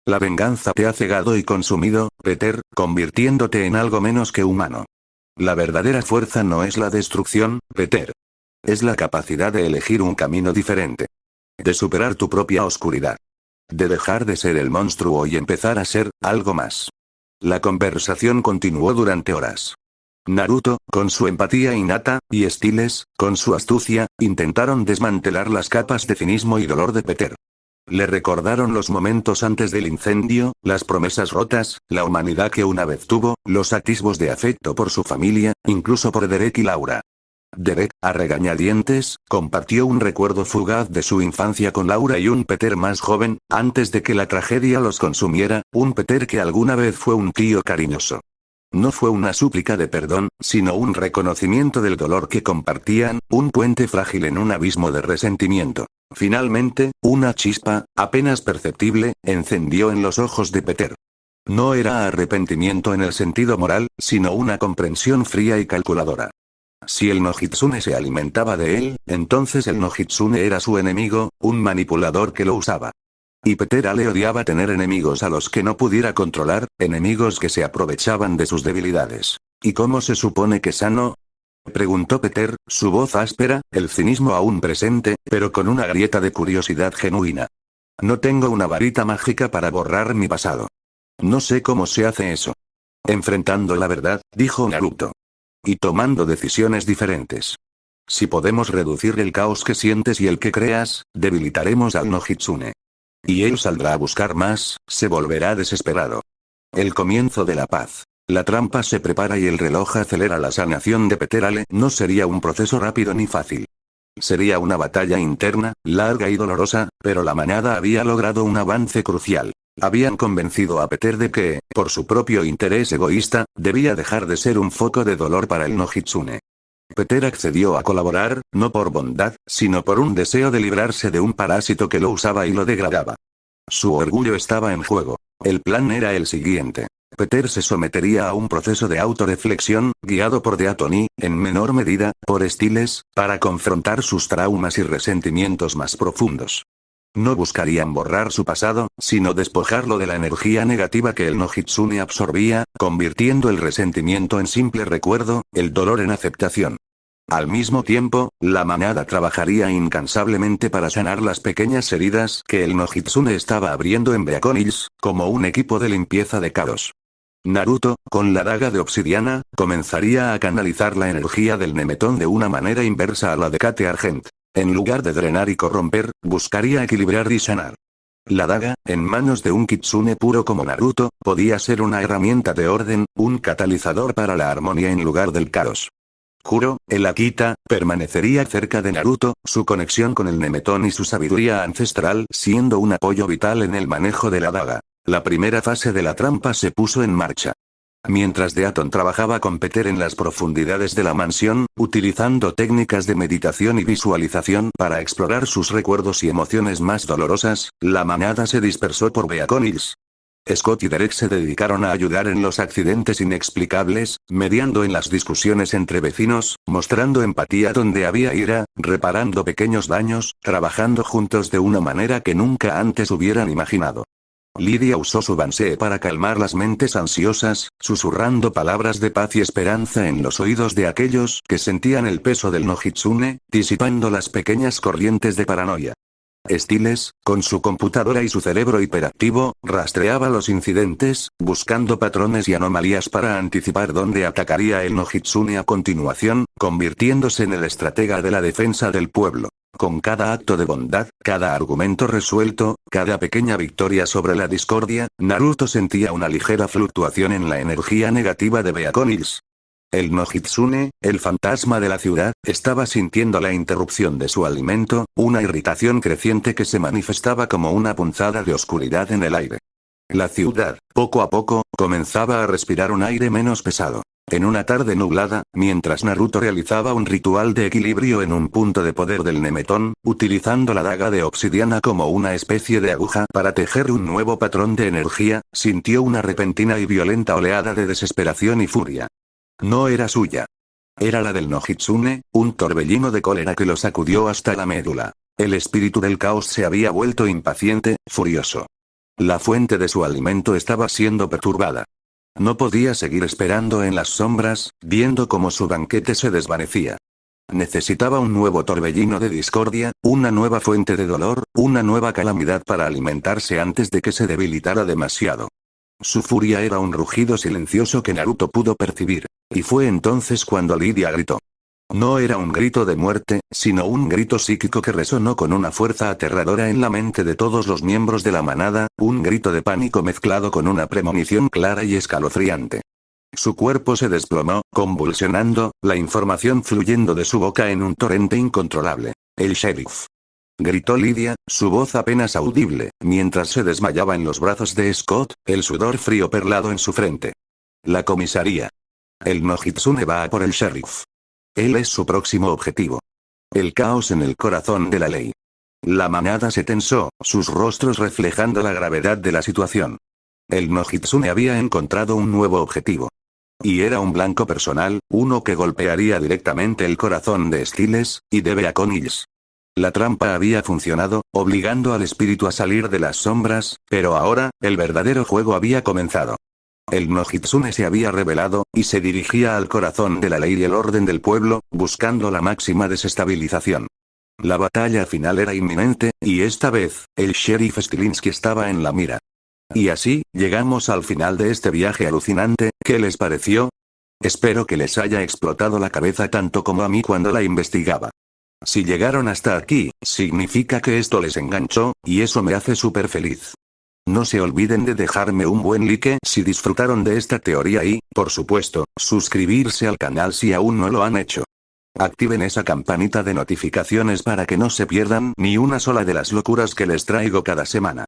La venganza te ha cegado y consumido, Peter, convirtiéndote en algo menos que humano. La verdadera fuerza no es la destrucción, Peter. Es la capacidad de elegir un camino diferente. De superar tu propia oscuridad. De dejar de ser el monstruo y empezar a ser algo más. La conversación continuó durante horas. Naruto, con su empatía innata, y Styles, con su astucia, intentaron desmantelar las capas de cinismo y dolor de Peter. Le recordaron los momentos antes del incendio, las promesas rotas, la humanidad que una vez tuvo, los atisbos de afecto por su familia, incluso por Derek y Laura. Derek, a regañadientes, compartió un recuerdo fugaz de su infancia con Laura y un Peter más joven, antes de que la tragedia los consumiera, un Peter que alguna vez fue un tío cariñoso. No fue una súplica de perdón, sino un reconocimiento del dolor que compartían, un puente frágil en un abismo de resentimiento. Finalmente, una chispa, apenas perceptible, encendió en los ojos de Peter. No era arrepentimiento en el sentido moral, sino una comprensión fría y calculadora. Si el Nojitsune se alimentaba de él, entonces el Nojitsune era su enemigo, un manipulador que lo usaba. Y Peter Ale odiaba tener enemigos a los que no pudiera controlar, enemigos que se aprovechaban de sus debilidades. ¿Y cómo se supone que sano? Preguntó Peter, su voz áspera, el cinismo aún presente, pero con una grieta de curiosidad genuina. No tengo una varita mágica para borrar mi pasado. No sé cómo se hace eso. Enfrentando la verdad, dijo Naruto. Y tomando decisiones diferentes. Si podemos reducir el caos que sientes y el que creas, debilitaremos al Nojitsune. Y él saldrá a buscar más, se volverá desesperado. El comienzo de la paz. La trampa se prepara y el reloj acelera la sanación de Peter Ale. No sería un proceso rápido ni fácil. Sería una batalla interna, larga y dolorosa, pero la manada había logrado un avance crucial. Habían convencido a Peter de que, por su propio interés egoísta, debía dejar de ser un foco de dolor para el Nojitsune. Peter accedió a colaborar, no por bondad, sino por un deseo de librarse de un parásito que lo usaba y lo degradaba. Su orgullo estaba en juego. El plan era el siguiente. Peter se sometería a un proceso de autorreflexión, guiado por Deatoni, en menor medida, por Styles, para confrontar sus traumas y resentimientos más profundos. No buscarían borrar su pasado, sino despojarlo de la energía negativa que el Nojitsune absorbía, convirtiendo el resentimiento en simple recuerdo, el dolor en aceptación. Al mismo tiempo, la manada trabajaría incansablemente para sanar las pequeñas heridas que el Nojitsune estaba abriendo en Beacon Hills, como un equipo de limpieza de caos. Naruto, con la daga de obsidiana, comenzaría a canalizar la energía del Nemeton de una manera inversa a la de Kate Argent. En lugar de drenar y corromper, buscaría equilibrar y sanar. La daga, en manos de un kitsune puro como Naruto, podía ser una herramienta de orden, un catalizador para la armonía en lugar del caos. Juro, el Akita permanecería cerca de Naruto, su conexión con el Nemeton y su sabiduría ancestral siendo un apoyo vital en el manejo de la daga. La primera fase de la trampa se puso en marcha. Mientras Deaton trabajaba con Peter en las profundidades de la mansión, utilizando técnicas de meditación y visualización para explorar sus recuerdos y emociones más dolorosas, la manada se dispersó por Beacon Hills. Scott y Derek se dedicaron a ayudar en los accidentes inexplicables, mediando en las discusiones entre vecinos, mostrando empatía donde había ira, reparando pequeños daños, trabajando juntos de una manera que nunca antes hubieran imaginado. Lidia usó su bansee para calmar las mentes ansiosas, susurrando palabras de paz y esperanza en los oídos de aquellos que sentían el peso del Nojitsune, disipando las pequeñas corrientes de paranoia. Stiles, con su computadora y su cerebro hiperactivo, rastreaba los incidentes, buscando patrones y anomalías para anticipar dónde atacaría el Nojitsune a continuación, convirtiéndose en el estratega de la defensa del pueblo. Con cada acto de bondad, cada argumento resuelto, cada pequeña victoria sobre la discordia, Naruto sentía una ligera fluctuación en la energía negativa de Beacon Hills. El Nojitsune, el fantasma de la ciudad, estaba sintiendo la interrupción de su alimento, una irritación creciente que se manifestaba como una punzada de oscuridad en el aire. La ciudad, poco a poco, comenzaba a respirar un aire menos pesado. En una tarde nublada, mientras Naruto realizaba un ritual de equilibrio en un punto de poder del Nemeton, utilizando la daga de obsidiana como una especie de aguja para tejer un nuevo patrón de energía, sintió una repentina y violenta oleada de desesperación y furia. No era suya. Era la del Nojitsune, un torbellino de cólera que lo sacudió hasta la médula. El espíritu del caos se había vuelto impaciente, furioso. La fuente de su alimento estaba siendo perturbada. No podía seguir esperando en las sombras, viendo cómo su banquete se desvanecía. Necesitaba un nuevo torbellino de discordia, una nueva fuente de dolor, una nueva calamidad para alimentarse antes de que se debilitara demasiado. Su furia era un rugido silencioso que Naruto pudo percibir. Y fue entonces cuando Lidia gritó. No era un grito de muerte, sino un grito psíquico que resonó con una fuerza aterradora en la mente de todos los miembros de la manada, un grito de pánico mezclado con una premonición clara y escalofriante. Su cuerpo se desplomó, convulsionando, la información fluyendo de su boca en un torrente incontrolable. El sheriff. Gritó Lidia, su voz apenas audible, mientras se desmayaba en los brazos de Scott, el sudor frío perlado en su frente. La comisaría. El Nojitsune va a por el sheriff. Él es su próximo objetivo. El caos en el corazón de la ley. La manada se tensó, sus rostros reflejando la gravedad de la situación. El Nojitsune había encontrado un nuevo objetivo. Y era un blanco personal, uno que golpearía directamente el corazón de Stiles, y de Beacon Hills. La trampa había funcionado, obligando al espíritu a salir de las sombras, pero ahora, el verdadero juego había comenzado. El Nojitsune se había revelado, y se dirigía al corazón de la ley y el orden del pueblo, buscando la máxima desestabilización. La batalla final era inminente, y esta vez, el sheriff Stilinski estaba en la mira. Y así, llegamos al final de este viaje alucinante, ¿qué les pareció? Espero que les haya explotado la cabeza tanto como a mí cuando la investigaba. Si llegaron hasta aquí, significa que esto les enganchó, y eso me hace súper feliz. No se olviden de dejarme un buen like si disfrutaron de esta teoría y, por supuesto, suscribirse al canal si aún no lo han hecho. Activen esa campanita de notificaciones para que no se pierdan ni una sola de las locuras que les traigo cada semana.